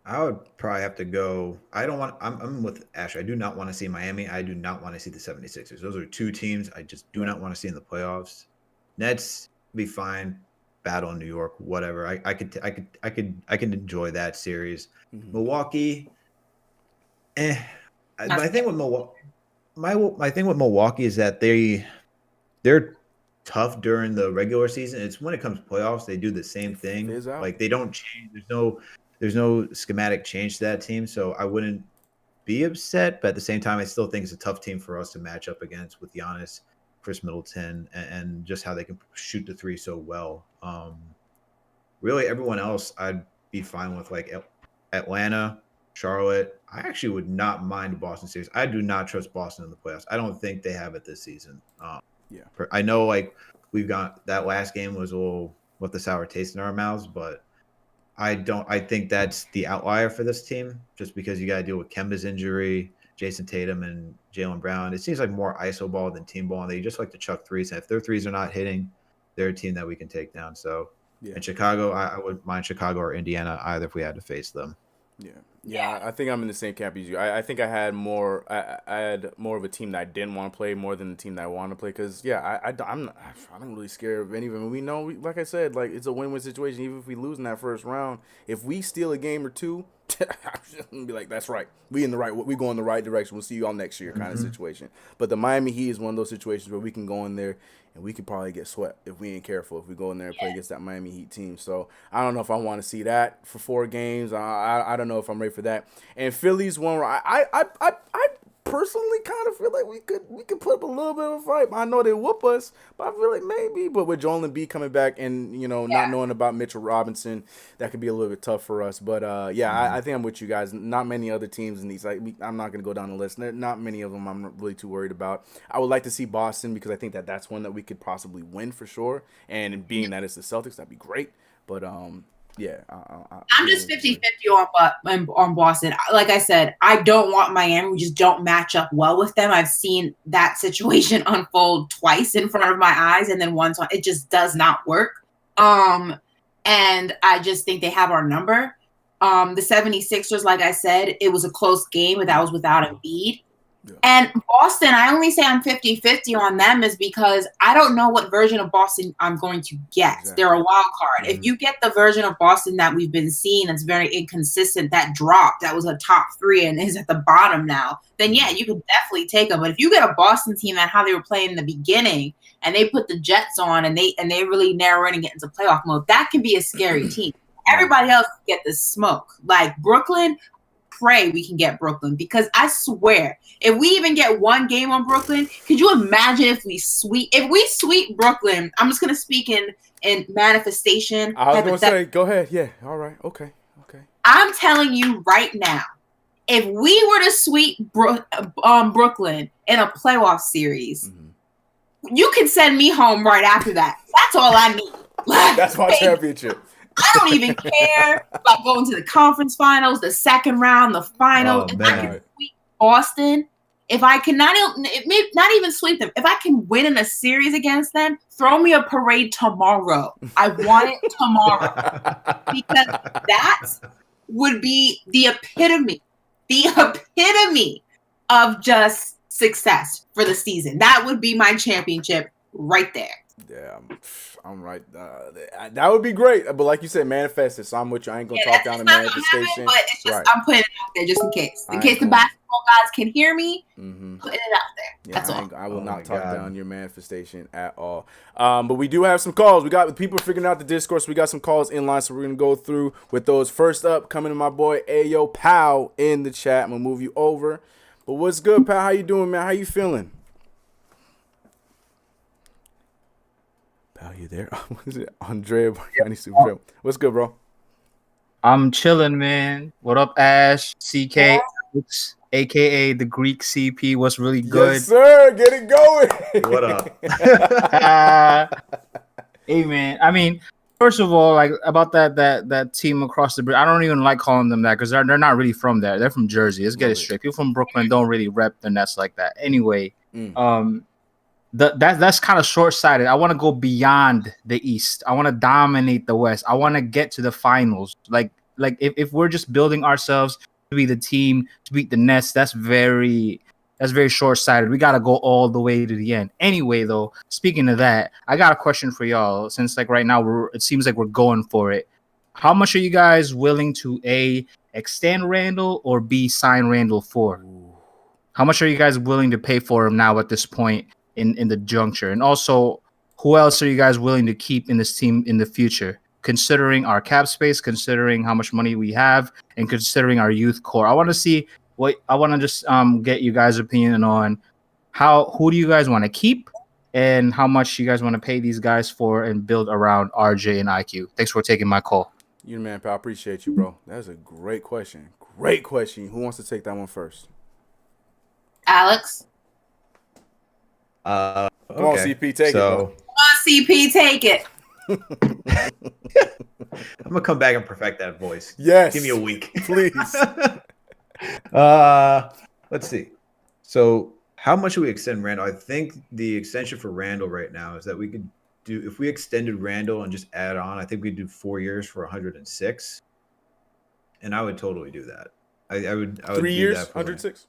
I would probably have to go. I'm with Ash. I do not want to see Miami. I do not want to see the 76ers. Those are two teams I just do not want to see in the playoffs. Nets be fine. Battle in New York, whatever. I could enjoy that series. Mm-hmm. Milwaukee, my thing with Milwaukee is that they're tough during the regular season. It's when it comes to playoffs, they do the same thing. Like they don't change. There's no schematic change to that team, so I wouldn't be upset. But at the same time, I still think it's a tough team for us to match up against with Giannis, Chris Middleton, and just how they can shoot the three so well. Really, everyone else I'd be fine with, like Atlanta, Charlotte. I actually would not mind the Boston series. I do not trust Boston in the playoffs. I don't think they have it this season. I know, like, we've got that last game was a little with the sour taste in our mouths, but I think that's the outlier for this team, just because you got to deal with Kemba's injury, Jason Tatum, and Jaylen Brown. It seems like more ISO ball than team ball, and they just like to chuck threes. And if their threes are not hitting, they're a team that we can take down. So in Chicago, I wouldn't mind Chicago or Indiana either if we had to face them. Yeah, I think I'm in the same camp as you. I think I had more of a team that I didn't want to play more than the team that I want to play. Because I'm not really scared of any of them. We know, like I said, like it's a win-win situation. Even if we lose in that first round, if we steal a game or two, I'm just gonna be like, that's right. We go in the right direction. We'll see you all next year, kind of situation. But the Miami Heat is one of those situations where we can go in there and we could probably get swept if we ain't careful. If we go in there and play against that Miami Heat team, so I don't know if I want to see that for 4 games. I don't know if I'm ready for that. And Philly's one where I personally kind of feel like we could put up a little bit of a fight. I know they whoop us, but I feel like maybe. But with Joel Embiid coming back and not knowing about Mitchell Robinson, that could be a little bit tough for us. But I think I'm with you guys. Not many other teams in these. I'm not gonna go down the list. Not many of them I'm really too worried about. I would like to see Boston because I think that's one that we could possibly win for sure. And being that it's the Celtics, that'd be great. But I'm just 50-50 on Boston. Like I said, I don't want Miami. We just don't match up well with them. I've seen that situation unfold twice in front of my eyes, and then once it just does not work. And I just think they have our number. The 76ers, like I said, it was a close game, but that was without Embiid. Yeah. And Boston, I only say I'm 50-50 on them is because I don't know what version of Boston I'm going to get. Exactly. They're a wild card. Mm-hmm. If you get the version of Boston that we've been seeing that's very inconsistent, that dropped, that was a top 3 and is at the bottom now, then yeah, you could definitely take them. But if you get a Boston team at how they were playing in the beginning and they put the Jets on and they really narrow in and get into playoff mode, that can be a scary team. Everybody else can get the smoke. Like Brooklyn, pray we can get Brooklyn, because I swear if we even get one game on Brooklyn, could you imagine if we sweep Brooklyn? I'm just gonna speak in manifestation. I was gonna say, go ahead. Yeah, all right, okay. I'm telling you right now, if we were to sweep Brooklyn in a playoff series, you can send me home right after that. That's all I need. That's my championship. I don't even care about going to the conference finals, the second round, the final. If I can sweep Boston, if I can not even sweep them, if I can win in a series against them, throw me a parade tomorrow. I want it tomorrow. Because that would be the epitome of just success for the season. That would be my championship right there. Yeah, I'm right. That would be great. But like you said, manifest it. So I'm with you. I ain't going to talk down the manifestation. But it's just, right. I'm putting it out there just in case. In case the basketball guys can hear me, putting it out there. Yeah, that's all. I will not talk down your manifestation at all. But we do have some calls. We got people figuring out the Discord. So we got some calls in line. So we're going to go through with those. First up, coming to my boy Ayo Pal in the chat. I'm going to move you over. But what's good, Pal? How you doing, man? How you feeling? Pal, you there? What is it? Andrea? What's good, bro? I'm chilling, man. What up, Ash? CK, Alex, a.k.a. the Greek CP. What's really good? Yes, sir. Get it going. What up? Hey, man. I mean, First of all, like about that team across the bridge, I don't even like calling them that because they're not really from there. They're from Jersey. Let's get it straight. People from Brooklyn don't really rep the Nets like that. Anyway, that's kind of short-sighted. I want to go beyond the East. I want to dominate the West. I want to get to the finals. Like if we're just building ourselves to be the team to beat the Nets, that's very short-sighted. We got to go all the way to the end. Anyway, though, speaking of that, I got a question for y'all. Since like right now it seems like we're going for it. How much are you guys willing to A, extend Randall, or B, sign Randall for? How much are you guys willing to pay for him now at this point in the juncture? And also, who else are you guys willing to keep in this team in the future, considering our cap space, considering how much money we have, and considering our youth core? I want to just get you guys' opinion on who do you guys want to keep and how much you guys want to pay these guys for and build around RJ and IQ. Thanks for taking my call. You man, pal. I appreciate you, bro. That's a great question. Great question. Who wants to take that one first? Alex. Come on, CP, take it. Bro. Come on, CP, take it. I'm gonna come back and perfect that voice. Yes. Give me a week, please. Let's see. So, how much do we extend Randall? I think the extension for Randall right now is that we could do, if we extended Randall and just add on, I think we'd do 4 years for 106, and I would totally do that. I would 3 years, 106. Is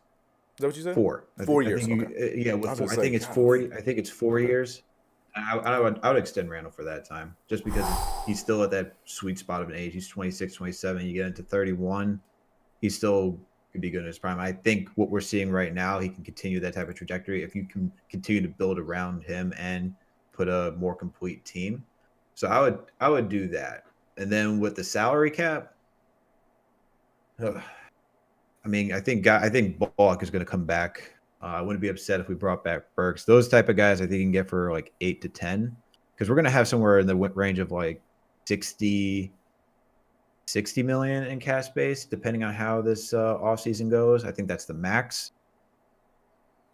that what you said? 4. 4 years. Yeah, with 4. I think it's 40. I think it's 4 years. I would extend Randall for that time, just because he's still at that sweet spot of an age. He's 26, 27. You get into 31, he still could be good in his prime. I think what we're seeing right now, he can continue that type of trajectory if you can continue to build around him and put a more complete team. So I would do that. And then with the salary cap, I mean, I think Bullock is going to come back. I wouldn't be upset if we brought back Burks. Those type of guys I think you can get for like 8 to 10, because we're going to have somewhere in the range of like 60 million in cash space, depending on how this offseason goes. I think that's the max.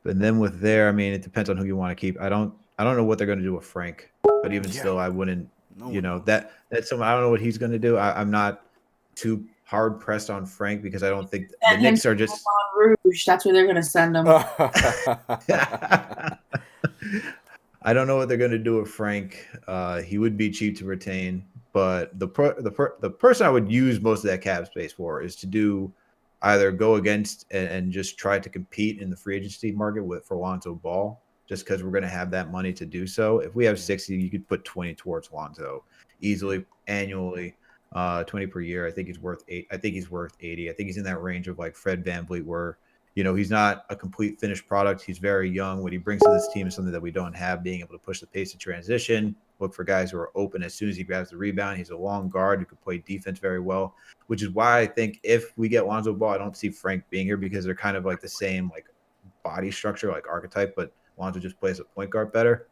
But then with there, I mean, it depends on who you want to keep. I don't know what they're going to do with Frank, but even still, I wouldn't. That's someone, I don't know what he's going to do. I'm not too hard pressed on Frank because I don't think the Knicks are just Rouge. That's where they're going to send him. I don't know what they're going to do with Frank. He would be cheap to retain, but the person I would use most of that cap space for is to do either go against and just try to compete in the free agency market for Lonzo Ball, just because we're going to have that money to do so. If we have 60, you could put 20 towards Lonzo easily annually. 20 per year. I think he's worth 8. I think he's worth 80. I think he's in that range of like Fred VanVleet, where, he's not a complete finished product. He's very young. What he brings to this team is something that we don't have, being able to push the pace of transition, look for guys who are open as soon as he grabs the rebound. He's a long guard who can play defense very well, which is why I think if we get Lonzo Ball, I don't see Frank being here, because they're kind of like the same like body structure, like archetype, but Lonzo just plays a point guard better.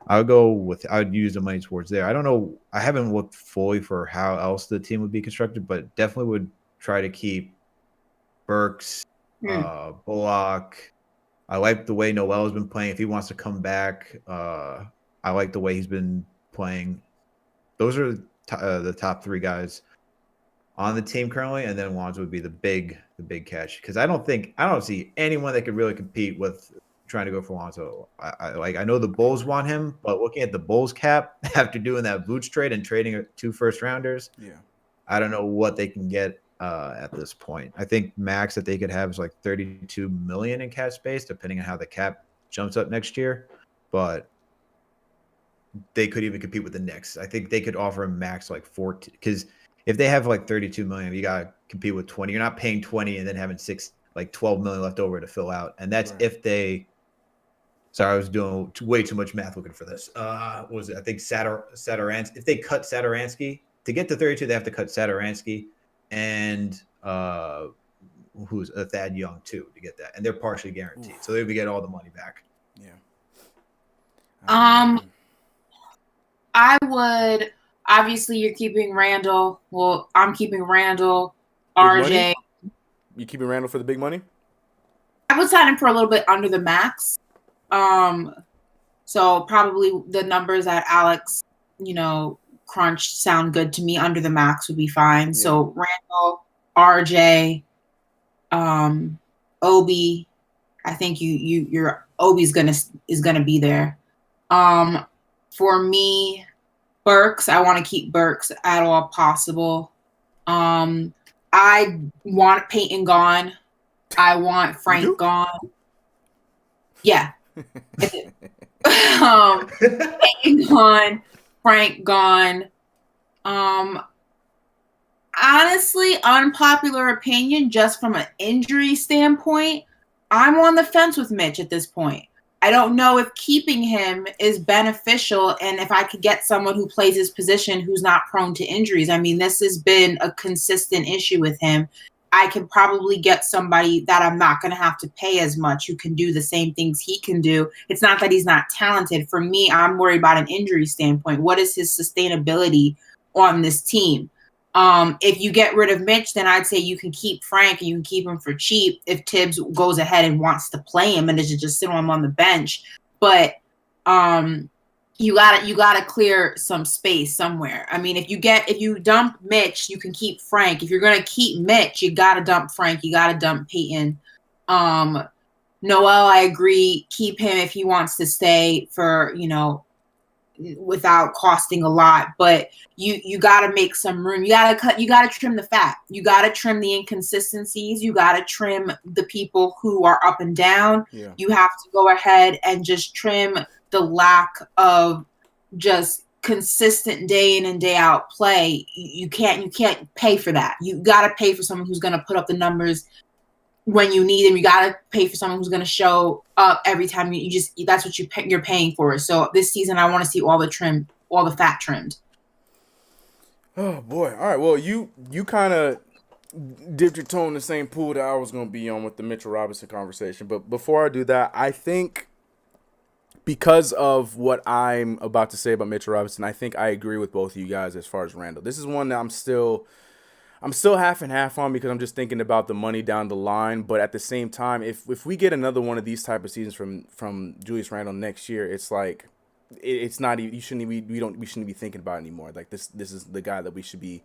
I would use the money towards there. I don't know. I haven't looked fully for how else the team would be constructed, but definitely would try to keep Burks, Bullock. I like the way Noel has been playing. If he wants to come back, I like the way he's been playing. Those are the top 3 guys on the team currently, and then Lonzo would be the big catch, because I don't see anyone that could really compete with trying to go for Lonzo. I know the Bulls want him, but looking at the Bulls cap after doing that Vooch trade and trading 2 first-rounders, I don't know what they can get at this point. I think max that they could have is like 32 million in cap space, depending on how the cap jumps up next year. But they could even compete with the Knicks. I think they could offer a max like 14, because if they have like 32 million, you got to compete with 20. You're not paying 20 and then having 12 million left over to fill out. And that's if they. Sorry, I was doing way too much math looking for this. What was it? I think Satoransky. If they cut Satoransky to get to 32, they have to cut Satoransky and who's Thad Young too to get that, and they're partially guaranteed, so they would get all the money back. I would. Obviously, you're keeping Randall. Well, I'm keeping Randall. RJ. You keeping Randall for the big money? I would sign him for a little bit under the max. So probably the numbers that Alex, crunch sound good to me. Under the max would be fine. Yeah. So Randall, RJ, Obi, I think your Obi's gonna be there. For me, Burks, I want to keep Burks at all possible. I want Peyton gone. I want Frank gone. Yeah. Peyton gone, Frank gone. Honestly, unpopular opinion, just from an injury standpoint, I'm on the fence with Mitch at this point. I don't know if keeping him is beneficial and if I could get someone who plays his position who's not prone to injuries. I mean, this has been a consistent issue with him. I could probably get somebody that I'm not going to have to pay as much who can do the same things he can do. It's not that he's not talented. For me, I'm worried about an injury standpoint. What is his sustainability on this team? If you get rid of Mitch, then I'd say you can keep Frank and you can keep him for cheap if Tibbs goes ahead and wants to play him and doesn't just sit him on the bench. But you gotta clear some space somewhere. I mean, if you dump Mitch, you can keep Frank. If you're gonna keep Mitch, you gotta dump Frank. You gotta dump Peyton. Noel, I agree. Keep him if he wants to stay for, without costing a lot, but you got to make some room. You got to trim the fat. You got to trim the inconsistencies. You got to trim the people who are up and down. Yeah. You have to go ahead and just trim the lack of just consistent day in and day out play. You can't pay for that. You got to pay for someone who's going to put up the numbers when you need them. You got to pay for someone who's going to show up every time. That's what you're paying for. So this season, I want to see all the fat trimmed. Oh boy. All right. Well, you kind of dipped your toe in the same pool that I was going to be on with the Mitchell Robinson conversation. But before I do that, I think because of what I'm about to say about Mitchell Robinson, I think I agree with both of you guys as far as Randall. This is one that I'm still half and half on because I'm just thinking about the money down the line. But at the same time, if we get another one of these type of seasons from Julius Randle next year, it's like it's not even, we shouldn't be thinking about it anymore. Like this is the guy that we should be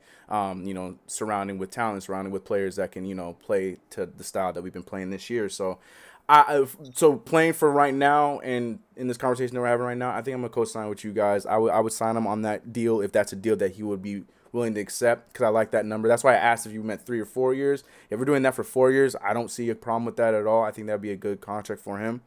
surrounding with talent, surrounding with players that can play to the style that we've been playing this year. So so playing for right now and in this conversation that we're having right now, I think I'm gonna co-sign with you guys. I would sign him on that deal if that's a deal that he would be willing to accept, because I like that number. That's why I asked if you meant 3 or 4 years. If we're doing that for 4 years, I don't see a problem with that at all. I think that'd be a good contract for him.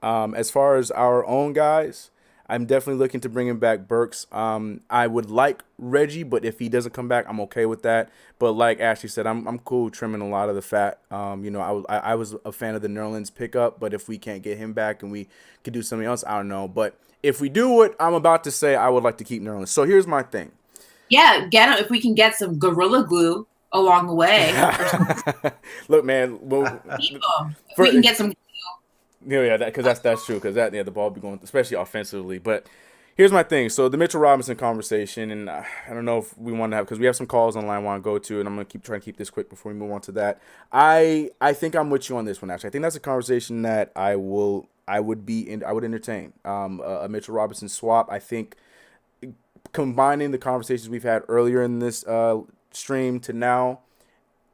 As far as our own guys, I'm definitely looking to bring him back Burks. I would like Reggie, but if he doesn't come back, I'm okay with that. But like Ashley said, I'm cool trimming a lot of the fat. I was a fan of the Nerlens pickup, but if we can't get him back and we could do something else, I don't know. But if we do what I'm about to say, I would like to keep Nerlens. So here's my thing. Yeah, get him if we can get some Gorilla Glue along the way. Look, man, we can get some. Yeah, because that's true. Because the ball be going, especially offensively. But here's my thing. So the Mitchell Robinson conversation, and I don't know if we want to have, because we have some calls online I want to go to, and I'm gonna try to keep this quick before we move on to that. I think I'm with you on this one. Actually, I think that's a conversation that I would entertain. A Mitchell Robinson swap. I think, combining the conversations we've had earlier in this stream to now,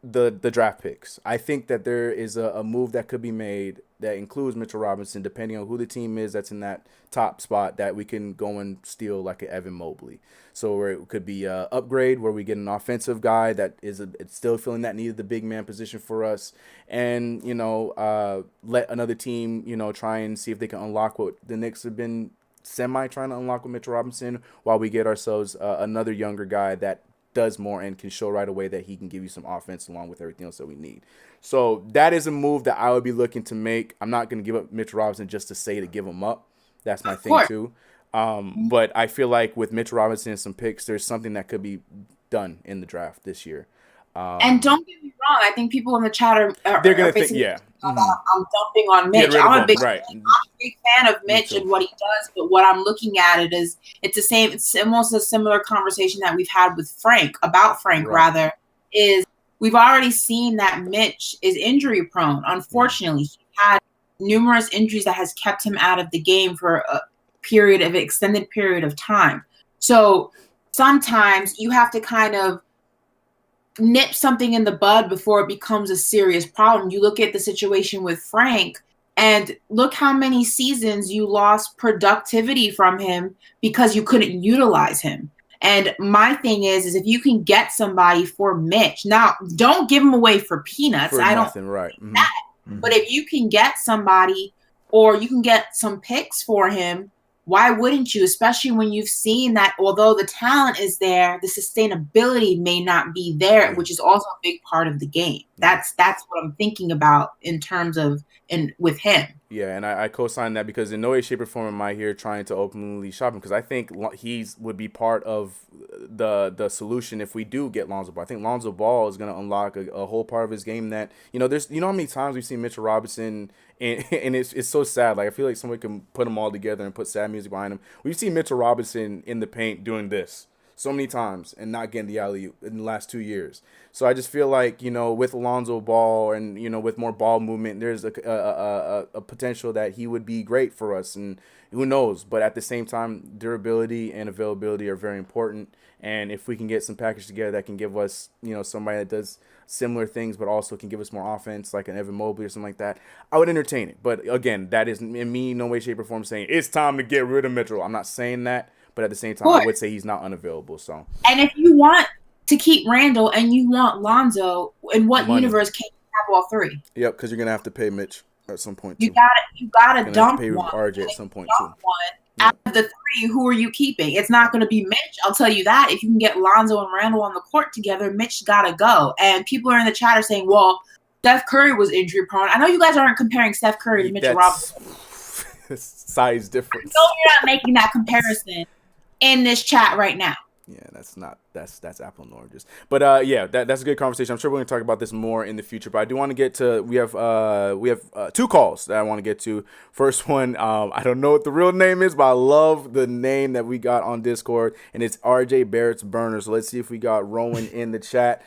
the draft picks, I think that there is a move that could be made that includes Mitchell Robinson, depending on who the team is that's in that top spot, that we can go and steal like an Evan Mobley. So where it could be an upgrade, where we get an offensive guy that is it's still filling that need of the big man position for us, and let another team try and see if they can unlock what the Knicks have been trying to unlock with Mitchell Robinson, while we get ourselves another younger guy that does more and can show right away that he can give you some offense along with everything else that we need. So that is a move that I would be looking to make. I'm not going to give up Mitchell Robinson just to say to give him up. That's my thing too. But I feel like with Mitchell Robinson and some picks, there's something that could be done in the draft this year. And don't get me wrong, I think people in the chat they're going to think, yeah. I'm dumping on Mitch. I'm a big fan of Mitch and what he does, but what I'm looking at it is it's almost a similar conversation that we've had with Frank, is we've already seen that Mitch is injury prone. Unfortunately, he had numerous injuries that has kept him out of the game for an extended period of time. So sometimes you have to kind of nip something in the bud before it becomes a serious problem. You look at the situation with Frank, and look how many seasons you lost productivity from him because you couldn't utilize him. And my thing is if you can get somebody for Mitch, now don't give him away for peanuts. For I nothing, don't right? think that. But if you can get somebody, or you can get some picks for him, why wouldn't you? Especially when you've seen that although the talent is there, the sustainability may not be there, which is also a big part of the game. That's what I'm thinking about in terms of with him. Yeah, and I co-sign that because in no way, shape, or form am I here trying to openly shop him, because I think would be part of the solution if we do get Lonzo Ball. I think Lonzo Ball is going to unlock a whole part of his game that, there's, how many times we've seen Mitchell Robinson, and it's so sad. Like, I feel like somebody can put them all together and put sad music behind them. We've seen Mitchell Robinson in the paint doing this so many times and not getting the alley-oop in the last 2 years. So I just feel like, with Lonzo Ball and, with more ball movement, there's a potential that he would be great for us, and who knows. But at the same time, durability and availability are very important. And if we can get some package together that can give us, somebody that does similar things but also can give us more offense, like an Evan Mobley or something like that, I would entertain it. But again, that is in me no way, shape, or form saying it's time to get rid of Mitchell. I'm not saying that. But at the same time, I would say he's not unavailable. So, and if you want to keep Randall and you want Lonzo, in what universe can you have all three? Yep, because you're gonna have to pay Mitch at some point. You gotta dump pay one. RJ at some point too. One. Out of the three, who are you keeping? It's not going to be Mitch. I'll tell you that. If you can get Lonzo and Randall on the court together, Mitch gotta go. And people are in the chat are saying, "Well, Steph Curry was injury prone." I know you guys aren't comparing Steph Curry to Mitchell Robinson. Size difference. I know you're not making that comparison in this chat right now. Yeah, that's apple and oranges. But that's a good conversation. I'm sure we're gonna talk about this more in the future. But I do want to get to we have 2 calls that I want to get to. First one, I don't know what the real name is, but I love the name that we got on Discord, and it's RJ Barrett's Burner. So let's see if we got Rowan in the chat.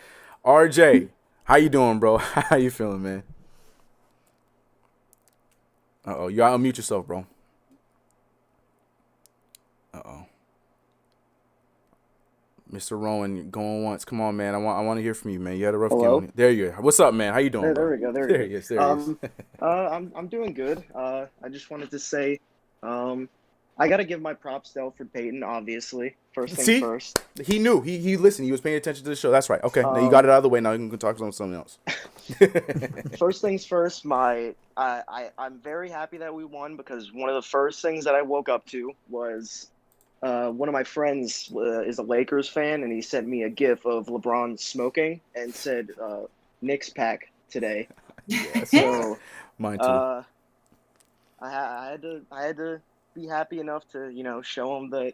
RJ, how you doing, bro? How you feeling, man? You gotta unmute yourself, bro. Mr. Rowan, going once. Come on, man. I want to hear from you, man. You had a rough game. There you are. What's up, man? How you doing? There we go. There he is. I'm doing good. I just wanted to say, I got to give my props to Elfrid Payton, obviously. First things first. He knew. He listened. He was paying attention to the show. That's right. Okay. Now you got it out of the way. Now you can talk about something else. First things first, I'm very happy that we won, because one of the first things that I woke up to was one of my friends is a Lakers fan, and he sent me a GIF of LeBron smoking and said Knicks pack today. Yeah, so mine too. I had to be happy enough to show him that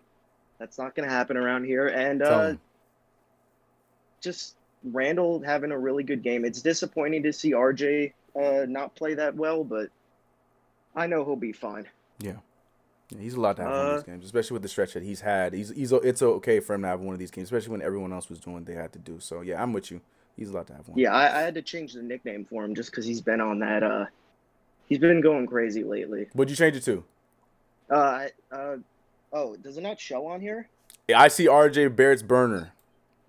that's not going to happen around here, and just Randall having a really good game. It's disappointing to see RJ not play that well, but I know he'll be fine. Yeah, he's allowed to have one of these games, especially with the stretch that he's had. It's okay for him to have one of these games, especially when everyone else was doing what they had to do. So yeah, I'm with you. He's allowed to have one. Yeah, I had to change the nickname for him just because he's been on that. He's been going crazy lately. What'd you change it to? Does it not show on here? Yeah, I see RJ Barrett's Burner.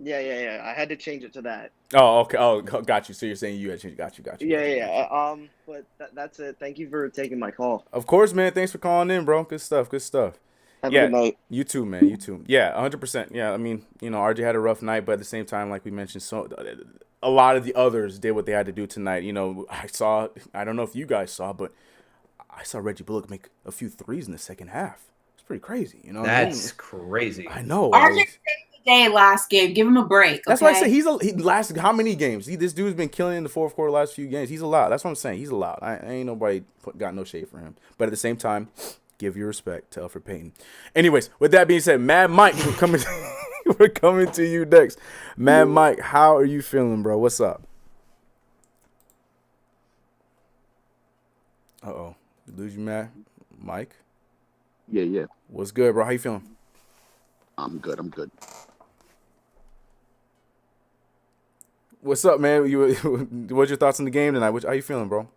Yeah. I had to change it to that. Oh, okay. Oh, got you. So you're saying you had changed. Got you. Yeah. But that's it. Thank you for taking my call. Of course, man. Thanks for calling in, bro. Good stuff. Have a good night. You too, man. You too. Yeah, 100%. Yeah, I mean, RJ had a rough night, but at the same time, like we mentioned, so a lot of the others did what they had to do tonight. I don't know if you guys saw, but I saw Reggie Bullock make a few threes in the second half. It's pretty crazy, That's crazy. I know. RJ saved the day last game. Give him a break. That's why I say he lasted how many games? This dude's been killing in the fourth quarter last few games. He's allowed. That's what I'm saying. He's allowed. I ain't nobody got no shade for him. But at the same time, give your respect to Elfrid Payton. Anyways, with that being said, Mad Mike, we're coming to you next. Mad Mike, how are you feeling, bro? What's up? Uh-oh. Lose you, Mad Mike? Yeah. What's good, bro? How you feeling? I'm good. What's up, man? What's your thoughts on the game tonight? How you feeling, bro?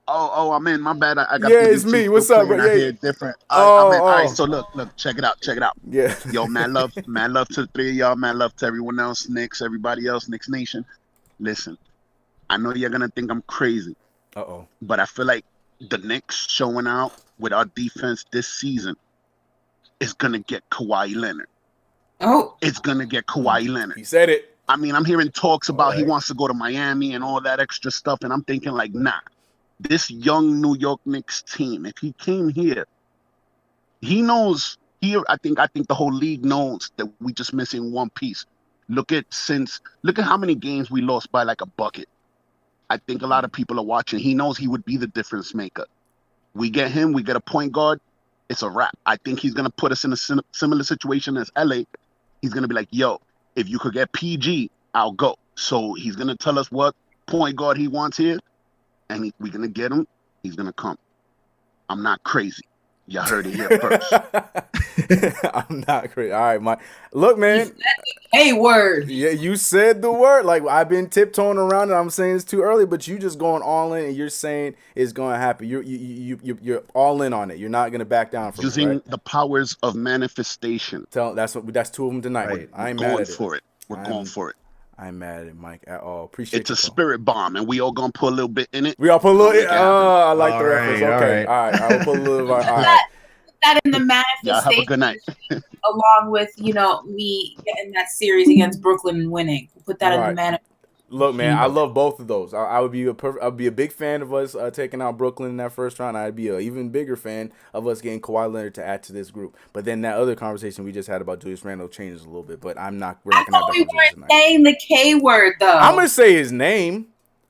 Oh, I'm in. My bad. I got Yeah, the it's YouTube me. still What's up, playing. bro? I Yeah. hear it different. I'm in. All right, Oh. so look. Check it out. Yeah. Yo, man, love to the three of y'all. Man, love to everyone else. Knicks, everybody else. Knicks Nation. Listen, I know you're gonna think I'm crazy, Uh-oh. but I feel like the Knicks showing out with our defense this season is gonna get Kawhi Leonard. Oh, It's gonna get Kawhi Leonard. He said it. I mean, I'm hearing talks about he right. wants to go to Miami and all that extra stuff, and I'm thinking like, nah. This young New York Knicks team, if he came here, he knows here. I think the whole league knows that we just missing one piece. Look at how many games we lost by like a bucket. I think a lot of people are watching. He knows he would be the difference maker. We get him, we get a point guard, it's a wrap. I think he's gonna put us in a similar situation as LA. He's gonna be like, yo, if you could get PG, I'll go. So he's gonna tell us what point guard he wants here, and we're gonna get him. He's gonna come. I'm not crazy. You heard it here first. I'm not crazy. All right, Mike. Look, man. hey, word. Yeah, you said the word. Like, I've been tiptoeing around it. I'm saying it's too early, but you just going all in, and you're saying it's going to happen. You're all in on it. You're not going to back down from Using it, right? the powers of manifestation. That's two of them tonight. Right. I ain't We're mad going at it. for it. We're going for it. I ain't mad at it, Mike, at all. Appreciate It's a your call. spirit bomb, and we all gonna put a little bit in it. We all put a little. Make it happen. I like All the reference. right, Okay, all all right. I'll put a little. All right. Put that in the Y'all have a manifestation good night. along with, me getting that series against Brooklyn and winning. Put that in the Right. manifestation. Look, man, I love both of those. I'd be a big fan of us taking out Brooklyn in that first round. I'd be an even bigger fan of us getting Kawhi Leonard to add to this group. But then that other conversation we just had about Julius Randle changes a little bit. But we're not I gonna have thought that we conversation weren't tonight. saying the K word, though. I'm gonna say his name.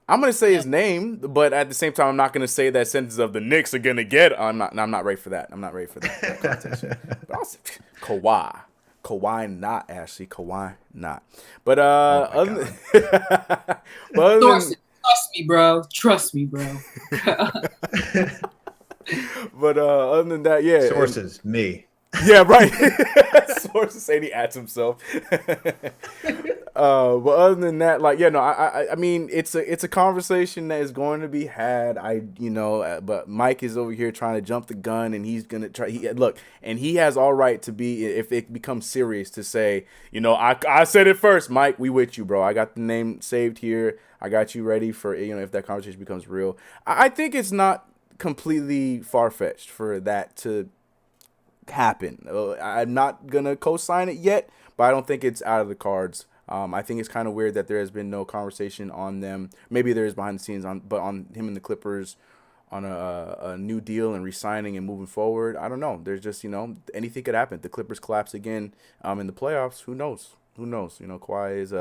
But at the same time, I'm not gonna say that sentence of the Knicks are gonna get. I'm not ready for that. I'm not ready for that conversation. But also, Kawhi not, Ashley. Kawhi not. But other than, Sources, trust me, bro. Trust me, bro. but other than that, yeah. Sources, me. Yeah, right. Sources saying he adds himself. But other than that, I mean, it's a conversation that is going to be had. But Mike is over here trying to jump the gun, and he's gonna try. And he has all right to be, if it becomes serious, to say, I said it first, Mike. We with you, bro. I got the name saved here. I got you ready for if that conversation becomes real. I think it's not completely far-fetched for that to happen. I'm not gonna co-sign it yet, but I don't think it's out of the cards. I think it's kind of weird that there has been no conversation on them. Maybe there is behind the scenes but on him and the Clippers on a new deal and re-signing and moving forward. I don't know. There's just anything could happen. The Clippers collapse again in the playoffs. Who knows? Kawhi is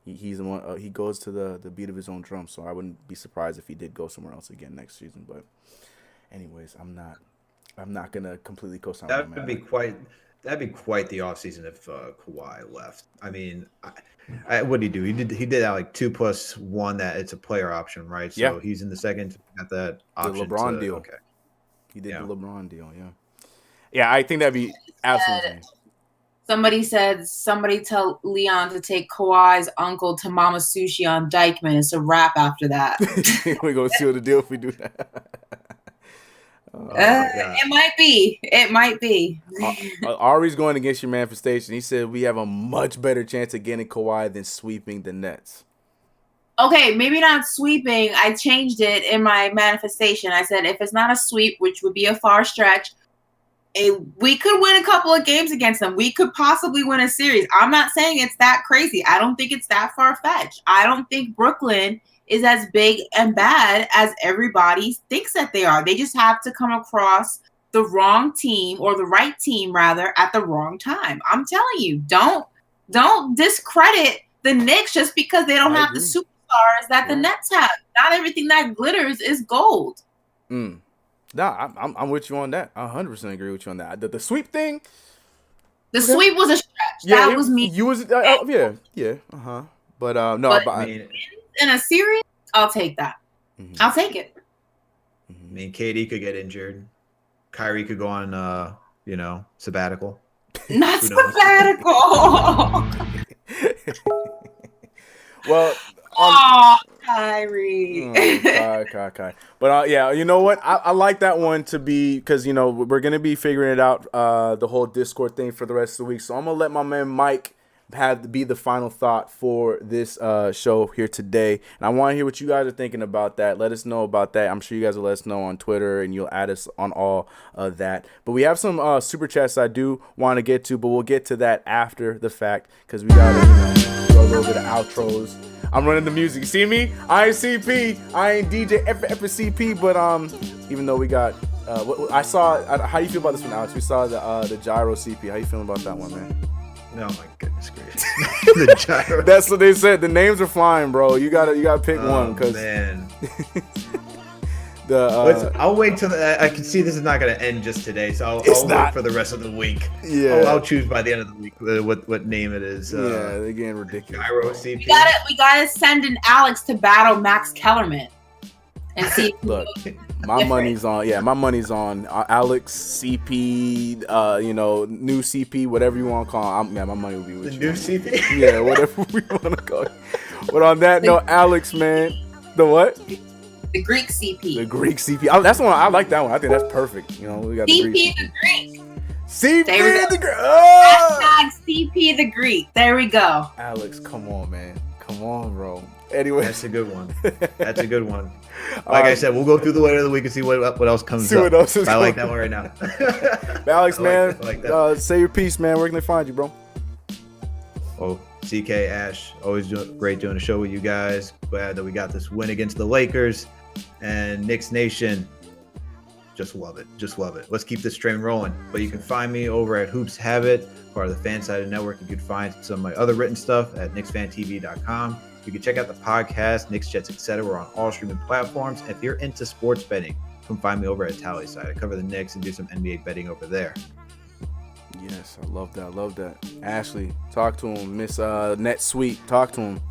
he's the one. He goes to the beat of his own drum. So I wouldn't be surprised if he did go somewhere else again next season. But anyways, I'm not gonna completely co-sign. That'd be quite the offseason if Kawhi left. I mean, what did he do? He did that like 2+1. That it's a player option, right? So Yeah. he's in the second. Got that option. The LeBron deal. Okay. He did the LeBron deal. Yeah. Yeah, I think that'd be absolutely. Somebody tell Leon to take Kawhi's uncle to Mama Sushi on Dykeman. It's a wrap after that. We're gonna seal the deal if we do that. It might be. Ari's going against your manifestation. He said we have a much better chance of getting Kawhi than sweeping the Nets. Okay, maybe not sweeping. I changed it in my manifestation. I said if it's not a sweep, which would be a far stretch, we could win a couple of games against them. We could possibly win a series. I'm not saying it's that crazy. I don't think it's that far-fetched. I don't think Brooklyn is as big and bad as everybody thinks that they are. They just have to come across the wrong team, or the right team rather, at the wrong time. I'm telling you, don't discredit the Knicks just because they don't have the superstars that the Nets have. Not everything that glitters is gold. No, I'm with you on that. 100% agree with you on that. The sweep thing. The sweep was a stretch. Yeah, that was me. You was yeah. But no, but in a series, I'll take that. Mm-hmm. I'll take it. I mean, KD could get injured. Kyrie could go on, sabbatical. Not sabbatical. Well, Kyrie. Kai. But yeah, you know what? I like that one to be because we're gonna be figuring it out the whole Discord thing for the rest of the week. So I'm gonna let my man Mike be the final thought for this show here today, and I want to hear what you guys are thinking about that. Let us know about that. I'm sure you guys will let us know on Twitter, and you'll add us on all of that. But we have some super chats I do want to get to, but we'll get to that after the fact because we gotta do a little bit of outros. I'm running the music. You see me? I ain't CP. I ain't DJ CP. But even though we got, I saw. How do you feel about this one, Alex? We saw the gyro CP. How you feeling about that one, man? Oh my goodness gracious! The gyro. That's what they said. The names are flying, bro. You gotta pick one because man. I'll wait till I can see this is not going to end just today, so I'll wait for the rest of the week. Yeah, I'll choose by the end of the week what name it is. Yeah, they're getting ridiculous. Gyro CP. We gotta send an Alex to battle Max Kellerman and see. Look, my money's on. Yeah, my money's on Alex CP. New CP, whatever you want to call him. My money will be with the you. New CP. Yeah, whatever we want to call it. But on that note, Alex, man, the what? The Greek CP. The Greek CP. That's one. I like that one. I think that's perfect. We got the Greek. The Greek. CP the Greek. CP the Greek. There we go. Alex, come on, man. Come on, bro. Anyway, that's a good one. That's a good one. Like I said, we'll go through the way of the week and see what else comes up. What else is I like that one right now. Alex, man, say your piece, man. Where can they find you, bro? Oh, CK, Ash, always great doing a show with you guys. Glad that we got this win against the Lakers. And Knicks Nation, just love it. Just love it. Let's keep this train rolling. But you can find me over at Hoops Habit, part of the Fansided Network. You can find some of my other written stuff at KnicksFanTV.com. You can check out the podcast, Knicks, Jets, etc. We're on all streaming platforms. And if you're into sports betting, come find me over at Tally Side. I cover the Knicks and do some NBA betting over there. Yes, I love that. I love that. Ashley, talk to him. Miss Net Sweet, talk to him.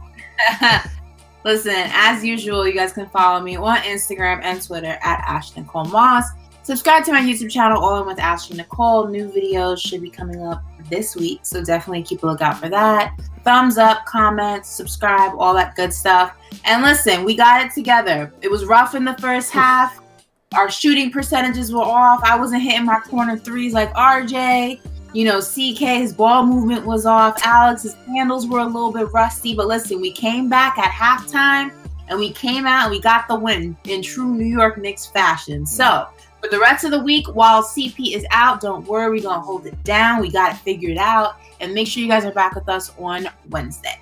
Listen, as usual, you guys can follow me on Instagram and Twitter at Ashley Nicole Moss. Subscribe to my YouTube channel, All In With Ashley Nicole. New videos should be coming up this week, so definitely keep a lookout for that. Thumbs up, comments, subscribe, all that good stuff. And listen, we got it together. It was rough in the first half. Our shooting percentages were off. I wasn't hitting my corner threes like RJ. CK, his ball movement was off. Alex's handles were a little bit rusty. But listen, we came back at halftime, and we came out and we got the win in true New York Knicks fashion. So for the rest of the week, while CP is out, don't worry. We're going to hold it down. We got it figured out. And make sure you guys are back with us on Wednesday.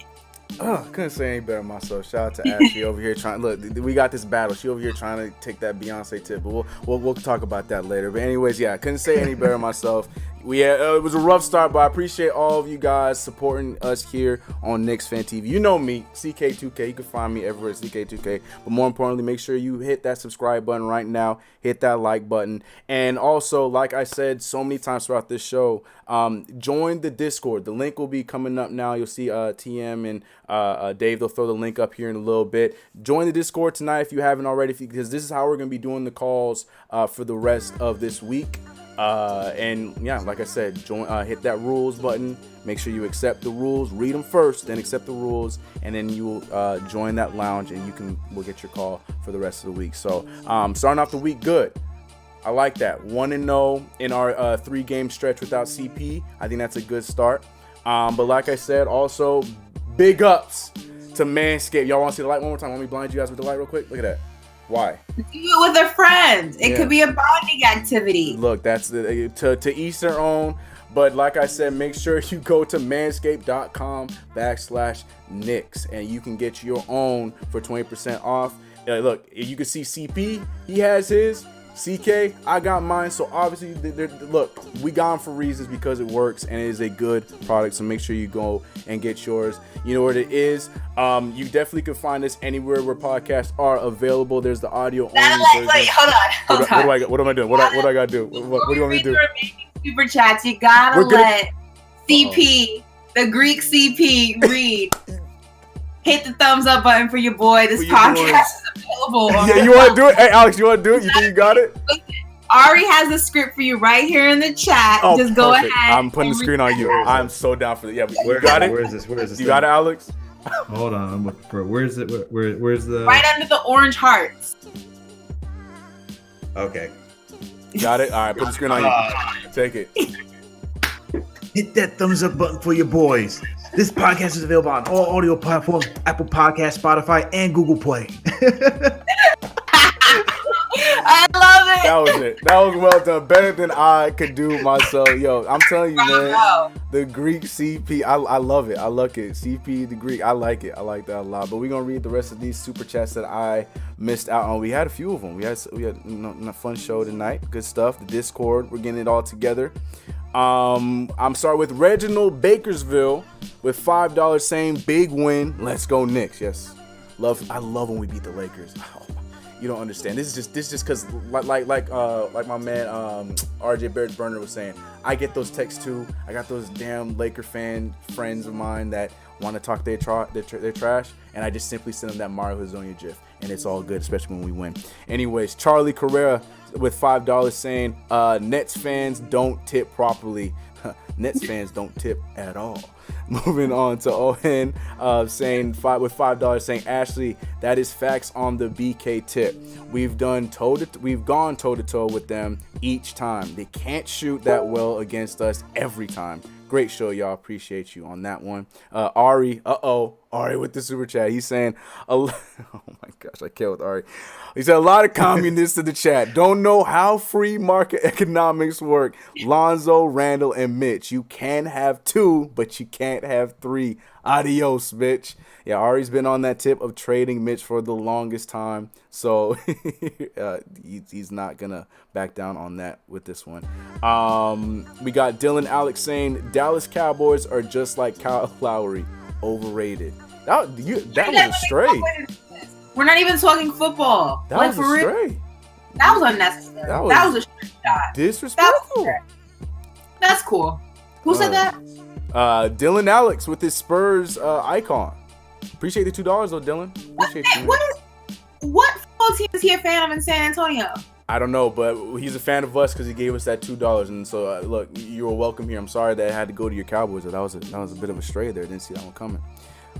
Oh, couldn't say any better myself. Shout out to Ashley over here trying. Look, we got this battle. She over here trying to take that Beyonce tip, but we'll talk about that later. But anyways, yeah, I couldn't say any better myself. It was a rough start, but I appreciate all of you guys supporting us here on KnicksFanTV. You know me, CK2K. You can find me everywhere at CK2K. But more importantly, make sure you hit that subscribe button right now. Hit that like button. And also, like I said so many times throughout this show, join the Discord. The link will be coming up now. You'll see TM and Dave. They'll throw the link up here in a little bit. Join the Discord tonight if you haven't already, because this is how we're going to be doing the calls for the rest of this week. And yeah, like I said, hit that rules button. Make sure you accept the rules. Read them first, then accept the rules, and then you will join that lounge, and we'll get your call for the rest of the week. So starting off the week good. I like that. 1-0 in our 3-game stretch without CP. I think that's a good start. But like I said, also big ups to Manscaped. Y'all want to see the light one more time? Let me blind you guys with the light real quick. Look at that. Why? Do it with a friend. It could be a bonding activity. Look, that's to each their own. But like I said, make sure you go to manscaped.com/Knicks and you can get your own for 20% off. Look, you can see CP, he has his. CK, I got mine. So obviously, look, we got them for reasons because it works and it is a good product. So make sure you go and get yours. You know what it is. You definitely can find us anywhere where podcasts are available. There's the audio only version. Wait, hold on. What am I doing? What do I gotta do? What do you want me to do? Super chats. You gotta let CP, the Greek CP, read. Hit the thumbs up button for your boy. This podcast is available. Yeah, you want to do it? Hey, Alex, you want to do it? You think you got it? Ari has the script for you right here in the chat. Just go ahead. I'm putting the screen on you. I'm so down for that. Yeah, you got it? Where is this? You got it, Alex? Hold on, I'm looking for where's it? Where's the? Right under the orange hearts. Okay. Got it. All right, put the screen on you. Take it. Hit that thumbs up button for your boys. This podcast is available on all audio platforms: Apple Podcast, Spotify, and Google Play. I love it. That was it. That was well done. Better than I could do myself. Yo, I'm telling you, man. The Greek CP, I love it. I like it. CP, the Greek, I like it. I like that a lot. But we're gonna read the rest of these super chats that I missed out on. We had a few of them. We had a fun show tonight. Good stuff. The Discord, we're getting it all together. I'm starting with Reginald Bakersville with $5 saying big win. Let's go Knicks. Yes. I love when we beat the Lakers. You don't understand. This is just because like my man RJ Barrett Burner was saying, I get those texts too. I got those damn Laker fan friends of mine that want to talk their trash, and I just simply send them that Mario Hezonja gif, and it's all good, especially when we win. Anyways, Charlie Carrera with $5 saying Nets fans don't tip properly. Nets fans don't tip at all. Moving on to Owen saying with $5 saying Ashley, that is facts on the BK tip. We've gone toe to toe with them each time. They can't shoot that well against us every time. Great show, y'all. Appreciate you on that one. Ari with the super chat. He's saying, oh my gosh, I can't with Ari. He said a lot of communists in the chat. Don't know how free market economics work. Lonzo, Randall, and Mitch. You can have two, but you can't have three. Adios, Mitch. Yeah, Ari's been on that tip of trading Mitch for the longest time. So he's not going to back down on that with this one. We got Dylan Alex saying Dallas Cowboys are just like Kyle Lowry. Overrated. That was a stray. We're not even talking football. That was a stray. That was unnecessary. That was a straight shot. Disrespectful. That's cool. Who said that? Dylan Alex with his Spurs icon. Appreciate the $2 though, Dylan. Appreciate you. What football team is he a fan of in San Antonio? I don't know, but he's a fan of us because he gave us that $2. And so, look, you were welcome here. I'm sorry that I had to go to your Cowboys. That was a bit of a stray there. Didn't see that one coming.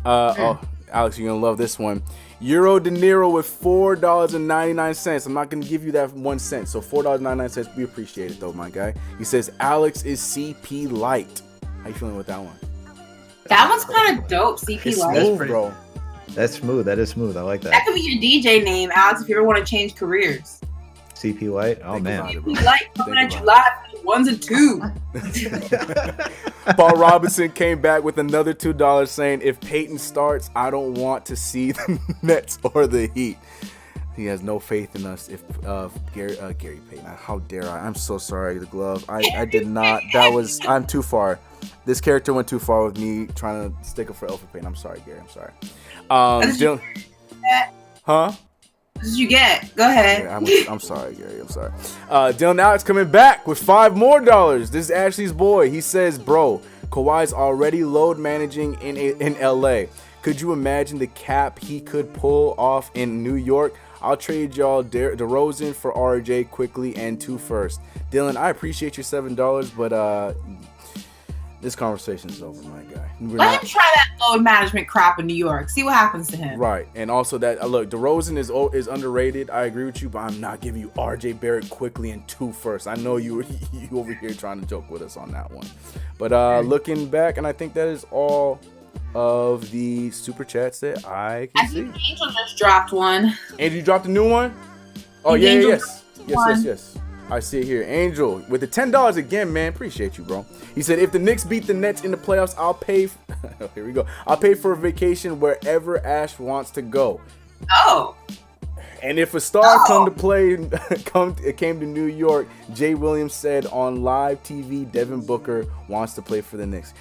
Oh, Alex, you're going to love this one. Euro De Niro with $4.99. I'm not going to give you that 1 cent. So $4.99. We appreciate it, though, my guy. He says, Alex is CP Light. How you feeling with that one? That one's kind of dope, CP Light. Smooth, bro. That's smooth. That is smooth. I like that. That could be your DJ name, Alex, if you ever want to change careers. CP White. Oh, man. CP Light coming at you live for the 1s and 2s. Paul Robinson came back with another $2 saying, if Peyton starts, I don't want to see the Nets or the Heat. He has no faith in us. If Gary Payton, how dare I? I'm so sorry, the glove. I did not. I'm too far. This character went too far with me trying to stick up for Alfred Payton. I'm sorry, Gary. I'm sorry. Dylan, huh? What did you get? Go ahead. Yeah, I'm sorry, Gary. I'm sorry. Dylan Alex coming back with $5 more. This is Ashley's boy. He says, bro, Kawhi's already load managing in LA. Could you imagine the cap he could pull off in New York? I'll trade y'all DeRozan for RJ quickly and 2 first. Dylan, I appreciate your $7, but this conversation is over, my guy. Let him try that load management crap in New York. See what happens to him. Right, and also that look, DeRozan is underrated. I agree with you, but I'm not giving you RJ Barrett quickly and 2 first. I know you over here trying to joke with us on that one, but looking back, and I think that is all of the super chats that I can see. Angel just dropped one. Angel, you dropped a new one? Oh yeah, yes. I see it here. Angel with the $10 again, man. Appreciate you, bro. He said, if the Knicks beat the Nets in the playoffs, I'll pay. Here we go. I'll pay for a vacation wherever Ash wants to go. Oh. And if a star came to New York, Jay Williams said on live TV, Devin Booker wants to play for the Knicks.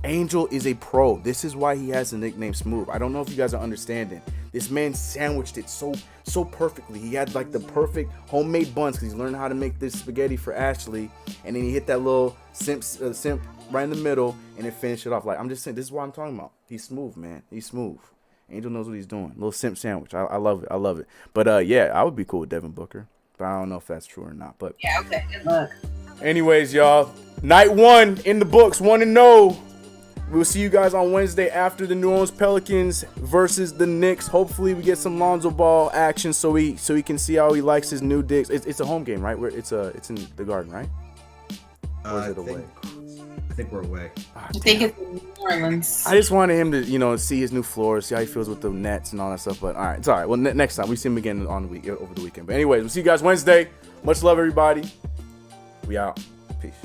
Angel is a pro. This is why he has the nickname Smooth. I don't know if you guys are understanding. This man sandwiched it so perfectly. He had like the perfect homemade buns because he's learning how to make this spaghetti for Ashley, and then he hit that little simp right in the middle, and then finished it off. Like, I'm just saying, this is what I'm talking about. He's smooth, man. He's smooth. Angel knows what he's doing. Little simp sandwich. I love it. I love it. But yeah, I would be cool with Devin Booker, but I don't know if that's true or not. But yeah, okay. Good luck. Anyways, y'all, night 1 in the books, 1-0. We'll see you guys on Wednesday after the New Orleans Pelicans versus the Knicks. Hopefully, we get some Lonzo Ball action so we can see how he likes his new digs. It's a home game, right? It's in the Garden, right? Or is it away? I think we're away. I think it's in New Orleans. I just wanted him to, see his new floor, see how he feels with the Nets and all that stuff. But all right, it's all right. Well, next time we see him again over the weekend. But anyways, we'll see you guys Wednesday. Much love, everybody. We out. Peace.